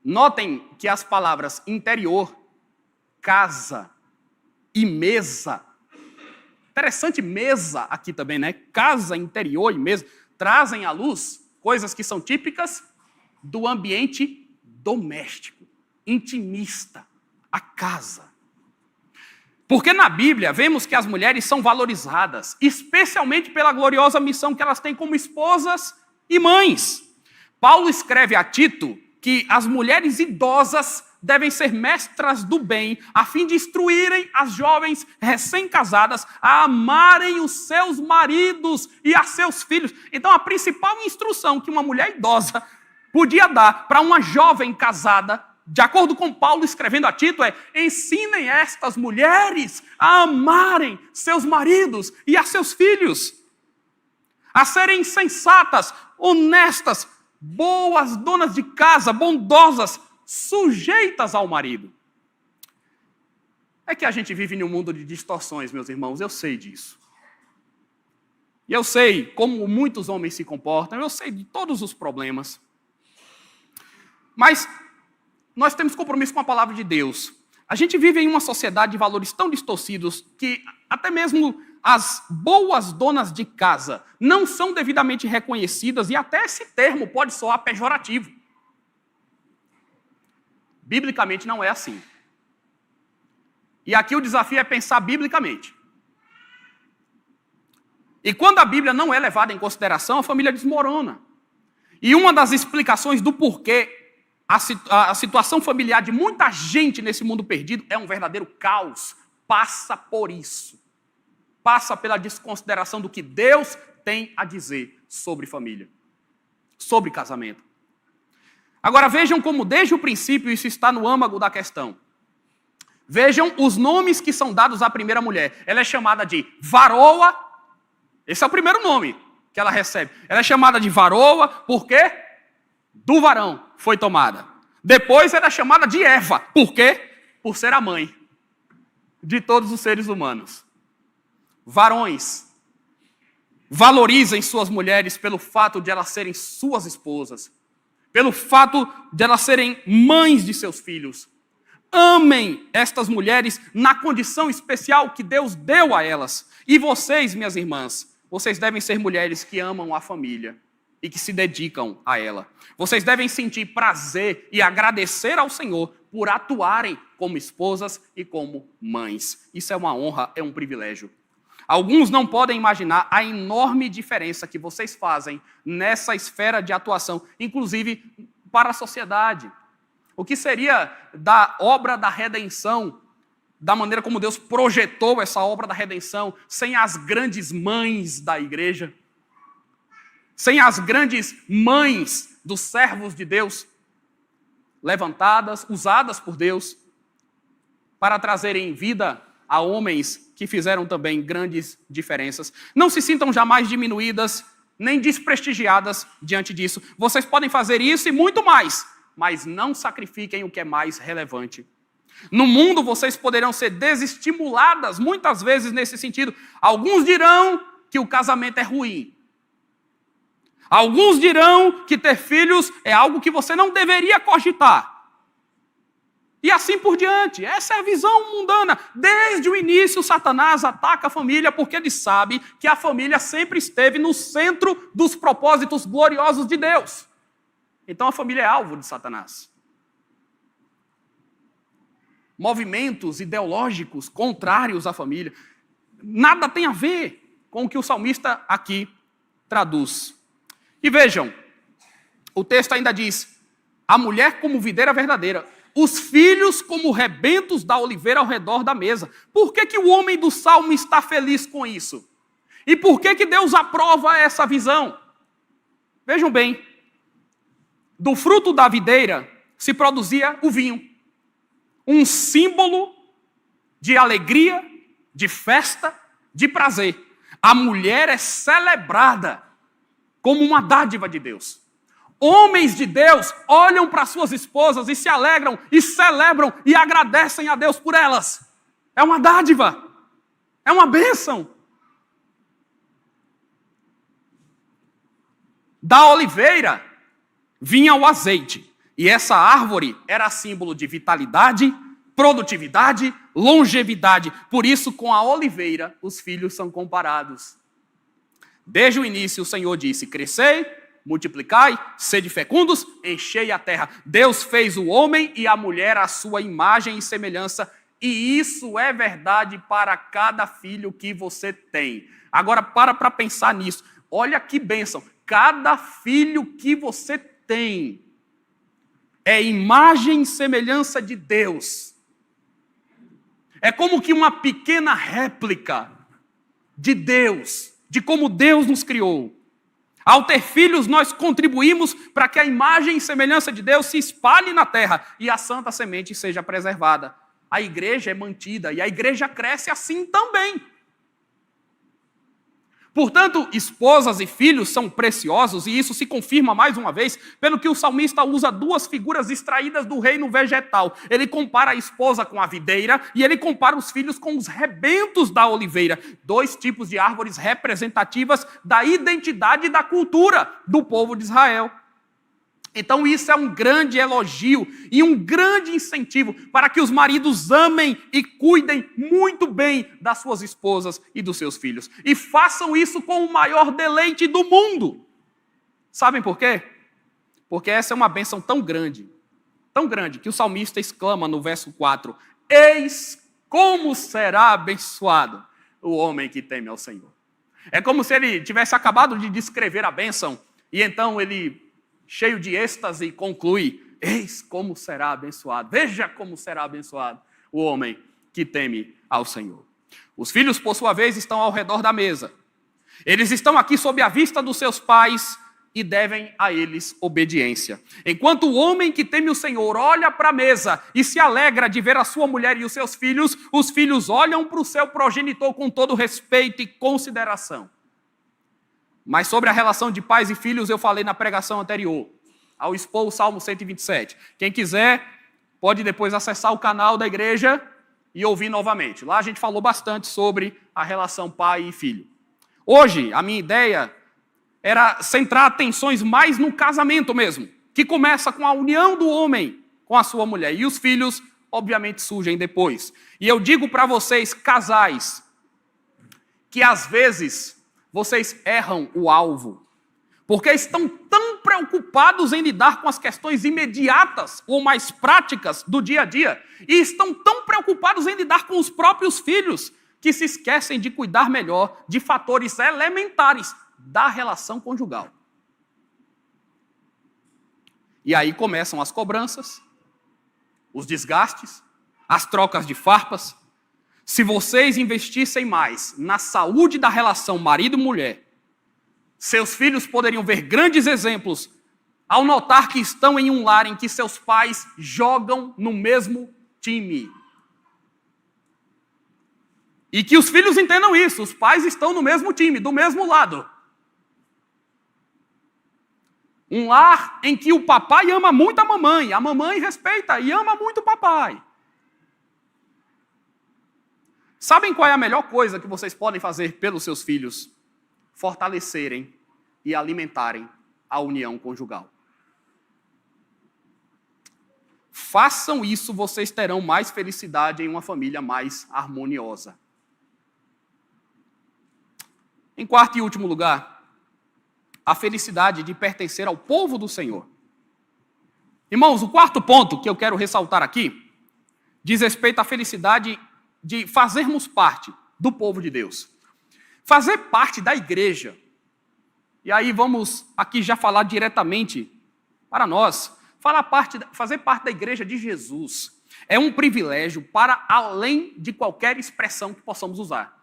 Notem que as palavras interior, casa e mesa, interessante mesa aqui também, né? Casa, interior e mesa, trazem à luz coisas que são típicas do ambiente doméstico, intimista, a casa. Porque na Bíblia vemos que as mulheres são valorizadas, especialmente pela gloriosa missão que elas têm como esposas e mães. Paulo escreve a Tito que as mulheres idosas devem ser mestras do bem, a fim de instruírem as jovens recém-casadas a amarem os seus maridos e a seus filhos. Então, a principal instrução que uma mulher idosa podia dar para uma jovem casada, de acordo com Paulo escrevendo a Tito, é: ensinem estas mulheres a amarem seus maridos e a seus filhos, a serem sensatas, honestas, boas donas de casa, bondosas, sujeitas ao marido. É que a gente vive em um mundo de distorções, meus irmãos, eu sei disso. E eu sei como muitos homens se comportam, eu sei de todos os problemas. Mas nós temos compromisso com a palavra de Deus. A gente vive em uma sociedade de valores tão distorcidos que até mesmo as boas donas de casa não são devidamente reconhecidas, e até esse termo pode soar pejorativo. Biblicamente não é assim. E aqui o desafio é pensar biblicamente. E quando a Bíblia não é levada em consideração, a família desmorona. E uma das explicações do porquê a situação familiar de muita gente nesse mundo perdido é um verdadeiro caos. Passa por isso. Passa pela desconsideração do que Deus tem a dizer sobre família, sobre casamento. Agora vejam como desde o princípio isso está no âmago da questão. Vejam os nomes que são dados à primeira mulher. Ela é chamada de varoa. Esse é o primeiro nome que ela recebe. Ela é chamada de varoa porque do varão foi tomada. Depois ela é chamada de Eva. Por quê? Por ser a mãe de todos os seres humanos. Varões, valorizem suas mulheres pelo fato de elas serem suas esposas, pelo fato de elas serem mães de seus filhos. Amem estas mulheres na condição especial que Deus deu a elas. E vocês, minhas irmãs, vocês devem ser mulheres que amam a família e que se dedicam a ela. Vocês devem sentir prazer e agradecer ao Senhor por atuarem como esposas e como mães. Isso é uma honra, é um privilégio. Alguns não podem imaginar a enorme diferença que vocês fazem nessa esfera de atuação, inclusive para a sociedade. O que seria da obra da redenção, da maneira como Deus projetou essa obra da redenção, sem as grandes mães da igreja, sem as grandes mães dos servos de Deus, levantadas, usadas por Deus, para trazerem vida a homens que fizeram também grandes diferenças. Não se sintam jamais diminuídas, nem desprestigiadas diante disso. Vocês podem fazer isso e muito mais, mas não sacrifiquem o que é mais relevante. No mundo, vocês poderão ser desestimuladas, muitas vezes nesse sentido. Alguns dirão que o casamento é ruim. Alguns dirão que ter filhos é algo que você não deveria cogitar. E assim por diante. Essa é a visão mundana. Desde o início, Satanás ataca a família porque ele sabe que a família sempre esteve no centro dos propósitos gloriosos de Deus. Então a família é alvo de Satanás. Movimentos ideológicos contrários à família nada tem a ver com o que o salmista aqui traduz. E vejam, o texto ainda diz: a mulher como videira verdadeira, os filhos como rebentos da oliveira ao redor da mesa. Por que o homem do Salmo está feliz com isso? E por que Deus aprova essa visão? Vejam bem, do fruto da videira se produzia o vinho, um símbolo de alegria, de festa, de prazer. A mulher é celebrada como uma dádiva de Deus. Homens de Deus olham para suas esposas e se alegram e celebram e agradecem a Deus por elas. É uma dádiva, é uma bênção. Da oliveira vinha o azeite, e essa árvore era símbolo de vitalidade, produtividade, longevidade. Por isso, com a oliveira, os filhos são comparados. Desde o início, o Senhor disse: crescei, multiplicai, sede fecundos, enchei a terra. Deus fez o homem e a mulher à sua imagem e semelhança. E isso é verdade para cada filho que você tem. Agora, para pensar nisso. Olha que bênção. Cada filho que você tem é imagem e semelhança de Deus. É como que uma pequena réplica de Deus, de como Deus nos criou. Ao ter filhos, nós contribuímos para que a imagem e semelhança de Deus se espalhe na terra e a santa semente seja preservada. A igreja é mantida e a igreja cresce assim também. Portanto, esposas e filhos são preciosos, e isso se confirma mais uma vez pelo que o salmista usa duas figuras extraídas do reino vegetal. Ele compara a esposa com a videira e ele compara os filhos com os rebentos da oliveira, dois tipos de árvores representativas da identidade e da cultura do povo de Israel. Então isso é um grande elogio e um grande incentivo para que os maridos amem e cuidem muito bem das suas esposas e dos seus filhos. E façam isso com o maior deleite do mundo. Sabem por quê? Porque essa é uma bênção tão grande, que o salmista exclama no verso 4, eis como será abençoado o homem que teme ao Senhor. É como se ele tivesse acabado de descrever a bênção e então ele, cheio de êxtase, conclui, eis como será abençoado, veja como será abençoado o homem que teme ao Senhor. Os filhos, por sua vez, estão ao redor da mesa. Eles estão aqui sob a vista dos seus pais e devem a eles obediência. Enquanto o homem que teme o Senhor olha para a mesa e se alegra de ver a sua mulher e os seus filhos, os filhos olham para o seu progenitor com todo respeito e consideração. Mas sobre a relação de pais e filhos eu falei na pregação anterior, ao expor o Salmo 127. Quem quiser pode depois acessar o canal da igreja e ouvir novamente. Lá a gente falou bastante sobre a relação pai e filho. Hoje, a minha ideia era centrar atenções mais no casamento mesmo, que começa com a união do homem com a sua mulher. E os filhos, obviamente, surgem depois. E eu digo para vocês, casais, que às vezes vocês erram o alvo, porque estão tão preocupados em lidar com as questões imediatas ou mais práticas do dia a dia, e estão tão preocupados em lidar com os próprios filhos, que se esquecem de cuidar melhor de fatores elementares da relação conjugal. E aí começam as cobranças, os desgastes, as trocas de farpas. Se vocês investissem mais na saúde da relação marido e mulher, seus filhos poderiam ver grandes exemplos ao notar que estão em um lar em que seus pais jogam no mesmo time. E que os filhos entendam isso, os pais estão no mesmo time, do mesmo lado. Um lar em que o papai ama muito a mamãe respeita e ama muito o papai. Sabem qual é a melhor coisa que vocês podem fazer pelos seus filhos? Fortalecerem e alimentarem a união conjugal. Façam isso, vocês terão mais felicidade em uma família mais harmoniosa. Em quarto e último lugar, a felicidade de pertencer ao povo do Senhor. Irmãos, o quarto ponto que eu quero ressaltar aqui diz respeito à felicidade de fazermos parte do povo de Deus. Fazer parte da igreja. E aí vamos aqui já falar diretamente para nós. Fazer parte da igreja de Jesus é um privilégio para além de qualquer expressão que possamos usar.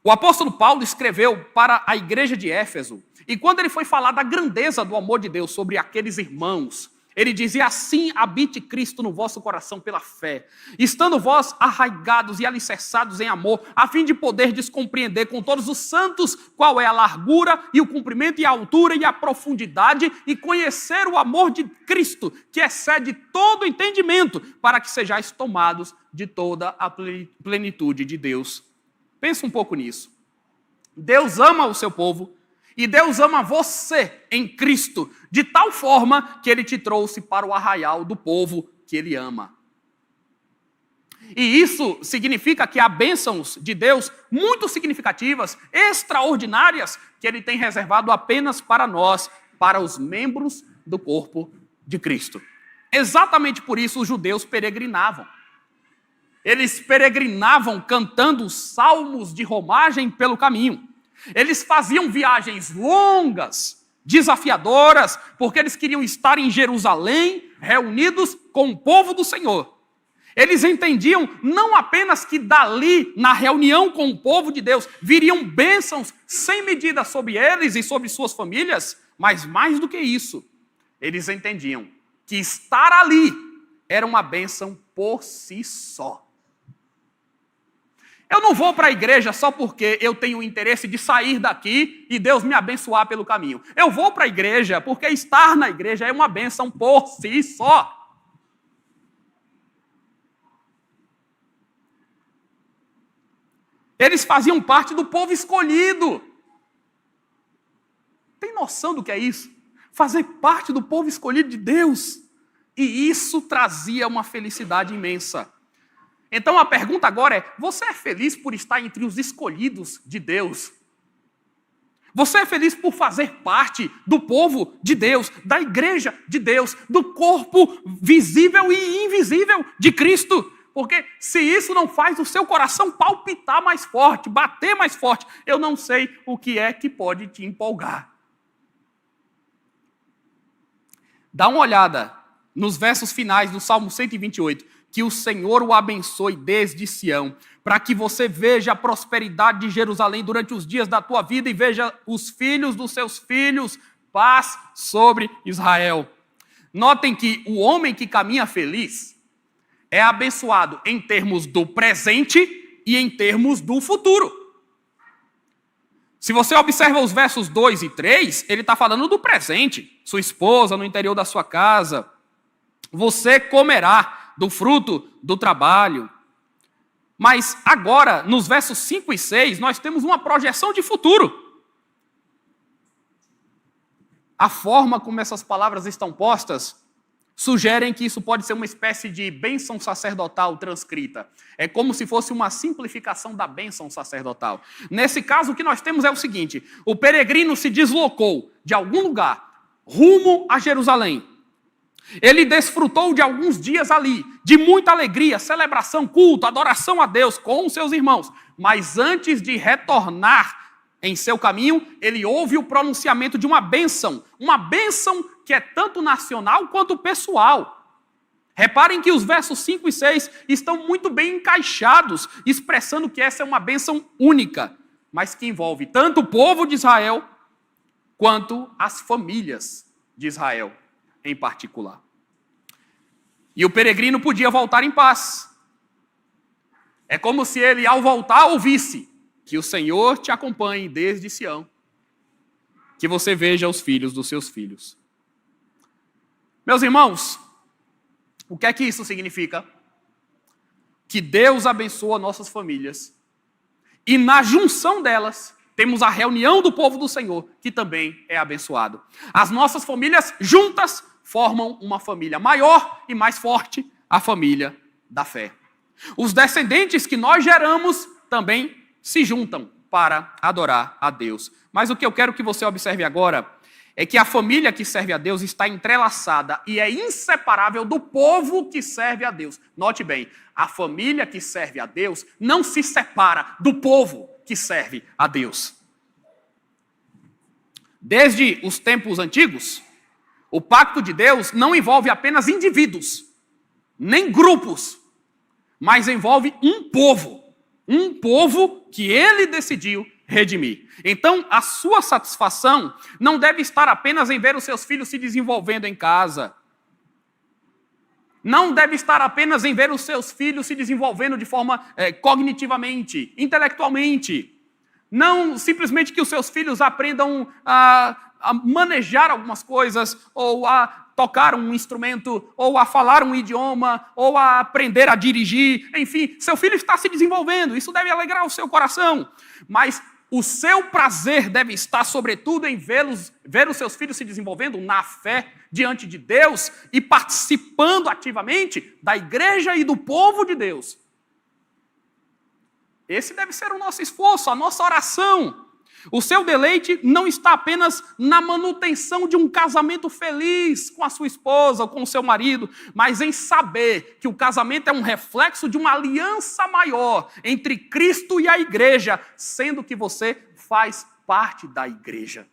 O apóstolo Paulo escreveu para a igreja de Éfeso, e quando ele foi falar da grandeza do amor de Deus sobre aqueles irmãos, ele dizia, assim habite Cristo no vosso coração pela fé, estando vós arraigados e alicerçados em amor, a fim de poderdes compreender com todos os santos qual é a largura e o comprimento e a altura e a profundidade, e conhecer o amor de Cristo, que excede todo entendimento, para que sejais tomados de toda a plenitude de Deus. Pensa um pouco nisso. Deus ama o seu povo, e Deus ama você em Cristo, de tal forma que Ele te trouxe para o arraial do povo que Ele ama. E isso significa que há bênçãos de Deus muito significativas, extraordinárias, que Ele tem reservado apenas para nós, para os membros do corpo de Cristo. Exatamente por isso os judeus peregrinavam. Eles peregrinavam cantando salmos de romagem pelo caminho. Eles faziam viagens longas, desafiadoras, porque eles queriam estar em Jerusalém, reunidos com o povo do Senhor. Eles entendiam não apenas que dali, na reunião com o povo de Deus, viriam bênçãos sem medida sobre eles e sobre suas famílias, mas mais do que isso, eles entendiam que estar ali era uma bênção por si só. Eu não vou para a igreja só porque eu tenho o interesse de sair daqui e Deus me abençoar pelo caminho. Eu vou para a igreja porque estar na igreja é uma bênção por si só. Eles faziam parte do povo escolhido. Tem noção do que é isso? Fazer parte do povo escolhido de Deus. E isso trazia uma felicidade imensa. Então a pergunta agora é: você é feliz por estar entre os escolhidos de Deus? Você é feliz por fazer parte do povo de Deus, da igreja de Deus, do corpo visível e invisível de Cristo? Porque se isso não faz o seu coração palpitar mais forte, bater mais forte, eu não sei o que é que pode te empolgar. Dá uma olhada nos versos finais do Salmo 128. Que o Senhor o abençoe desde Sião, para que você veja a prosperidade de Jerusalém durante os dias da tua vida e veja os filhos dos seus filhos, paz sobre Israel. Notem que o homem que caminha feliz é abençoado em termos do presente e em termos do futuro. Se você observa os versos 2 e 3, ele está falando do presente. Sua esposa no interior da sua casa. Você comerá do fruto do trabalho. Mas agora, nos versos 5 e 6, nós temos uma projeção de futuro. A forma como essas palavras estão postas sugerem que isso pode ser uma espécie de bênção sacerdotal transcrita. É como se fosse uma simplificação da bênção sacerdotal. Nesse caso, o que nós temos é o seguinte: o peregrino se deslocou de algum lugar rumo a Jerusalém. Ele desfrutou de alguns dias ali, de muita alegria, celebração, culto, adoração a Deus com os seus irmãos. Mas antes de retornar em seu caminho, ele ouve o pronunciamento de uma bênção que é tanto nacional quanto pessoal. Reparem que os versos 5 e 6 estão muito bem encaixados, expressando que essa é uma bênção única, mas que envolve tanto o povo de Israel quanto as famílias de Israel em particular. E o peregrino podia voltar em paz. É como se ele, ao voltar, ouvisse: que o Senhor te acompanhe desde Sião, que você veja os filhos dos seus filhos. Meus irmãos, o que é que isso significa? Que Deus abençoa nossas famílias, e na junção delas, temos a reunião do povo do Senhor, que também é abençoado. As nossas famílias juntas formam uma família maior e mais forte, a família da fé. Os descendentes que nós geramos também se juntam para adorar a Deus. Mas o que eu quero que você observe agora é que a família que serve a Deus está entrelaçada e é inseparável do povo que serve a Deus. Note bem, a família que serve a Deus não se separa do povo que serve a Deus. Desde os tempos antigos, o pacto de Deus não envolve apenas indivíduos, nem grupos, mas envolve um povo que ele decidiu redimir. Então, a sua satisfação não deve estar apenas em ver os seus filhos se desenvolvendo em casa. Não deve estar apenas em ver os seus filhos se desenvolvendo de forma cognitivamente, intelectualmente. Não simplesmente que os seus filhos aprendam a manejar algumas coisas, ou a tocar um instrumento, ou a falar um idioma, ou a aprender a dirigir. Enfim, seu filho está se desenvolvendo. Isso deve alegrar o seu coração. Mas o seu prazer deve estar, sobretudo, em ver os seus filhos se desenvolvendo na fé diante de Deus e participando ativamente da igreja e do povo de Deus. Esse deve ser o nosso esforço, a nossa oração. O seu deleite não está apenas na manutenção de um casamento feliz com a sua esposa ou com o seu marido, mas em saber que o casamento é um reflexo de uma aliança maior entre Cristo e a igreja, sendo que você faz parte da igreja.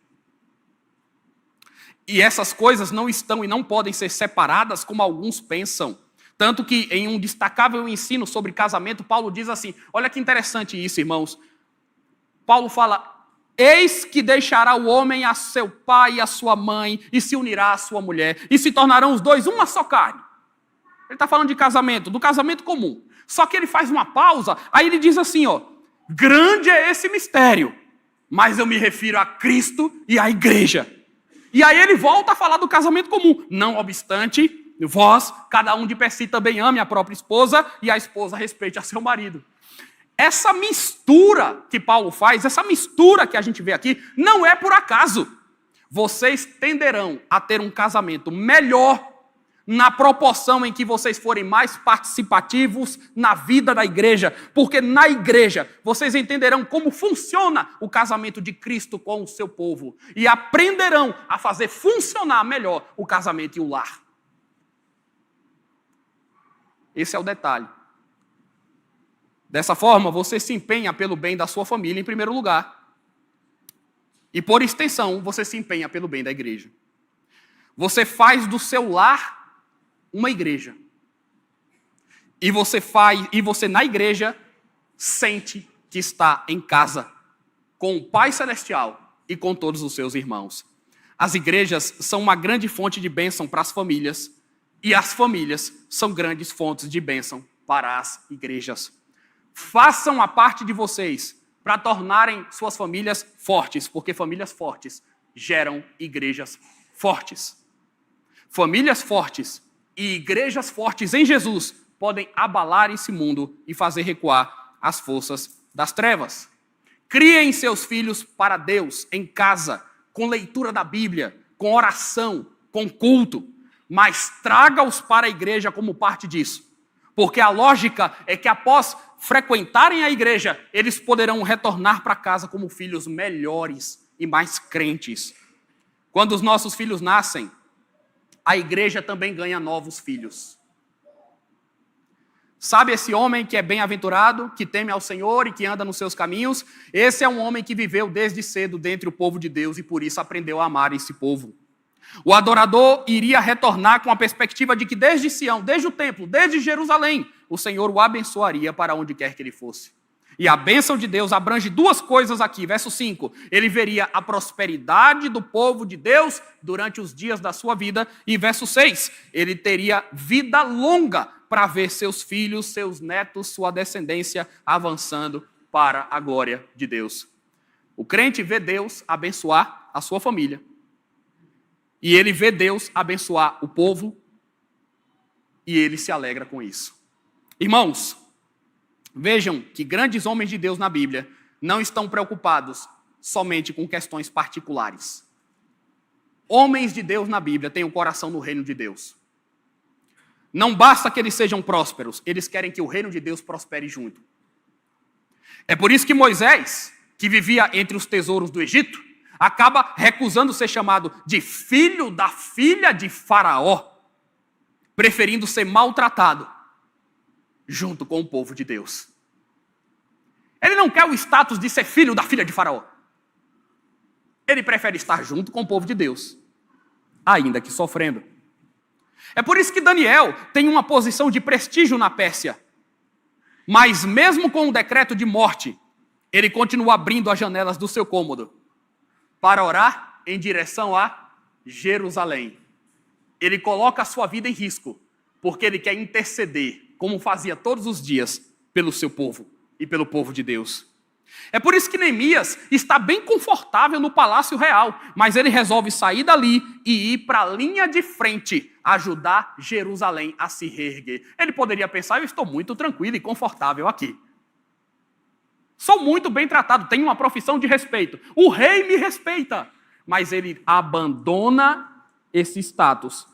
E essas coisas não estão e não podem ser separadas como alguns pensam. Tanto que em um destacável ensino sobre casamento, Paulo diz assim, olha que interessante isso, irmãos. Paulo fala, eis que deixará o homem a seu pai e a sua mãe, e se unirá à sua mulher, e se tornarão os dois uma só carne. Ele está falando de casamento, do casamento comum. Só que ele faz uma pausa, aí ele diz assim, ó, grande é esse mistério, mas eu me refiro a Cristo e à igreja. E aí ele volta a falar do casamento comum. Não obstante, vós, cada um de per si também ame a própria esposa e a esposa respeite a seu marido. Essa mistura que Paulo faz, essa mistura que a gente vê aqui, não é por acaso. Vocês tenderão a ter um casamento melhor na proporção em que vocês forem mais participativos na vida da igreja, porque na igreja vocês entenderão como funciona o casamento de Cristo com o seu povo e aprenderão a fazer funcionar melhor o casamento e o lar. Esse é o detalhe. Dessa forma, você se empenha pelo bem da sua família em primeiro lugar. E por extensão, você se empenha pelo bem da igreja. Você faz do seu lar uma igreja. E você na igreja sente que está em casa com o Pai Celestial e com todos os seus irmãos. As igrejas são uma grande fonte de bênção para as famílias e as famílias são grandes fontes de bênção para as igrejas. Façam a parte de vocês para tornarem suas famílias fortes, porque famílias fortes geram igrejas fortes. Famílias fortes e igrejas fortes em Jesus podem abalar esse mundo e fazer recuar as forças das trevas. Criem seus filhos para Deus em casa, com leitura da Bíblia, com oração, com culto, mas traga-os para a igreja como parte disso. Porque a lógica é que após frequentarem a igreja, eles poderão retornar para casa como filhos melhores e mais crentes. Quando os nossos filhos nascem, a igreja também ganha novos filhos. Sabe esse homem que é bem-aventurado, que teme ao Senhor e que anda nos seus caminhos? Esse é um homem que viveu desde cedo dentre o povo de Deus e por isso aprendeu a amar esse povo. O adorador iria retornar com a perspectiva de que desde Sião, desde o templo, desde Jerusalém, o Senhor o abençoaria para onde quer que ele fosse. E a bênção de Deus abrange duas coisas aqui. Verso 5, ele veria a prosperidade do povo de Deus durante os dias da sua vida. E verso 6, ele teria vida longa para ver seus filhos, seus netos, sua descendência avançando para a glória de Deus. O crente vê Deus abençoar a sua família. E ele vê Deus abençoar o povo. E ele se alegra com isso. Irmãos, vejam que grandes homens de Deus na Bíblia não estão preocupados somente com questões particulares. Homens de Deus na Bíblia têm o coração no reino de Deus. Não basta que eles sejam prósperos, eles querem que o reino de Deus prospere junto. É por isso que Moisés, que vivia entre os tesouros do Egito, acaba recusando ser chamado de filho da filha de Faraó, preferindo ser maltratado junto com o povo de Deus. Ele não quer o status de ser filho da filha de Faraó. Ele prefere estar junto com o povo de Deus, ainda que sofrendo. É por isso que Daniel tem uma posição de prestígio na Pérsia. Mas mesmo com o decreto de morte, ele continua abrindo as janelas do seu cômodo para orar em direção a Jerusalém. Ele coloca a sua vida em risco, porque ele quer interceder, como fazia todos os dias, pelo seu povo e pelo povo de Deus. É por isso que Neemias está bem confortável no palácio real, mas ele resolve sair dali e ir para a linha de frente, ajudar Jerusalém a se reerguer. Ele poderia pensar, eu estou muito tranquilo e confortável aqui. Sou muito bem tratado, tenho uma profissão de respeito. O rei me respeita. Mas ele abandona esse status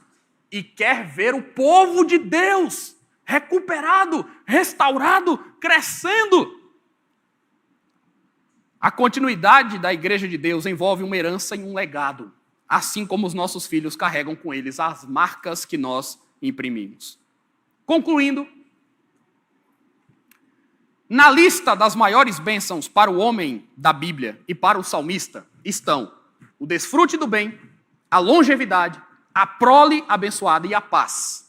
e quer ver o povo de Deus recuperado, restaurado, crescendo. A continuidade da igreja de Deus envolve uma herança e um legado, assim como os nossos filhos carregam com eles as marcas que nós imprimimos. Concluindo, na lista das maiores bênçãos para o homem da Bíblia e para o salmista estão o desfrute do bem, a longevidade, a prole abençoada e a paz.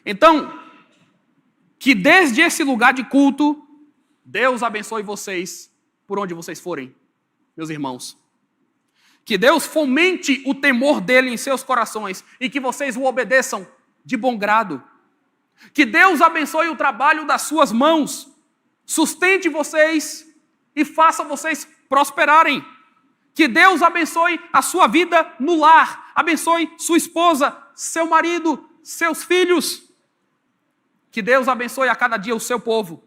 Então, que desde esse lugar de culto, Deus abençoe vocês por onde vocês forem, meus irmãos. Que Deus fomente o temor dele em seus corações e que vocês o obedeçam de bom grado. Que Deus abençoe o trabalho das suas mãos, sustente vocês e faça vocês prosperarem. Que Deus abençoe a sua vida no lar, abençoe sua esposa, seu marido, seus filhos. Que Deus abençoe a cada dia o seu povo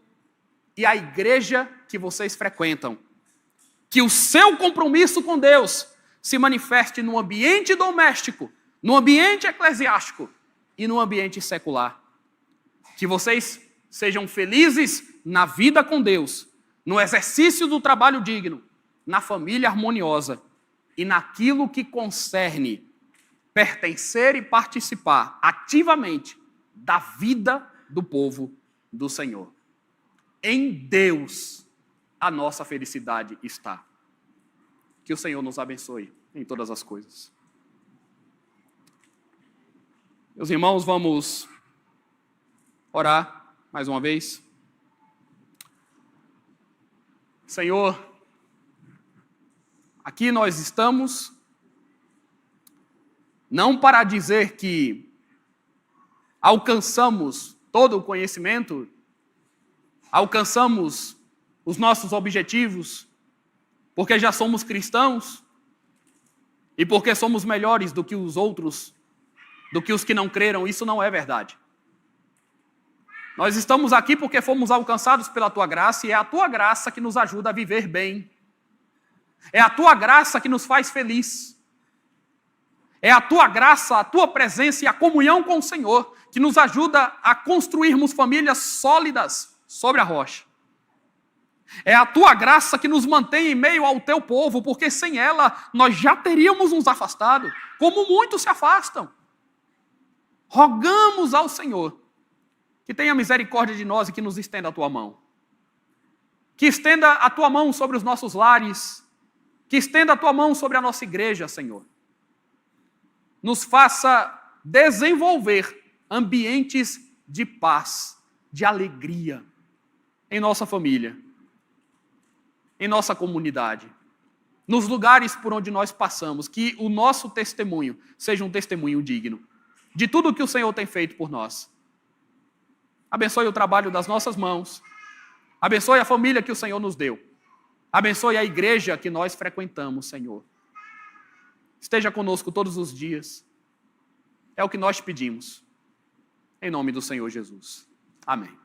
e a igreja que vocês frequentam. Que o seu compromisso com Deus se manifeste no ambiente doméstico, no ambiente eclesiástico e no ambiente secular. Que vocês sejam felizes na vida com Deus, no exercício do trabalho digno, na família harmoniosa e naquilo que concerne pertencer e participar ativamente da vida do povo do Senhor. Em Deus a nossa felicidade está. Que o Senhor nos abençoe em todas as coisas. Meus irmãos, vamos orar mais uma vez. Senhor, aqui nós estamos não para dizer que alcançamos todo o conhecimento, alcançamos os nossos objetivos, porque já somos cristãos e porque somos melhores do que os outros, do que os que não creram. Isso não é verdade. Nós estamos aqui porque fomos alcançados pela Tua graça e é a Tua graça que nos ajuda a viver bem. É a Tua graça que nos faz feliz. É a Tua graça, a Tua presença e a comunhão com o Senhor que nos ajuda a construirmos famílias sólidas sobre a rocha. É a Tua graça que nos mantém em meio ao Teu povo, porque sem ela nós já teríamos nos afastado, como muitos se afastam. Rogamos ao Senhor que tenha misericórdia de nós e que nos estenda a Tua mão. Que estenda a Tua mão sobre os nossos lares, que estenda a Tua mão sobre a nossa igreja, Senhor. Nos faça desenvolver ambientes de paz, de alegria em nossa família, em nossa comunidade, nos lugares por onde nós passamos, que o nosso testemunho seja um testemunho digno de tudo que o Senhor tem feito por nós. Abençoe o trabalho das nossas mãos, abençoe a família que o Senhor nos deu, abençoe a igreja que nós frequentamos, Senhor. Esteja conosco todos os dias, é o que nós te pedimos, em nome do Senhor Jesus. Amém.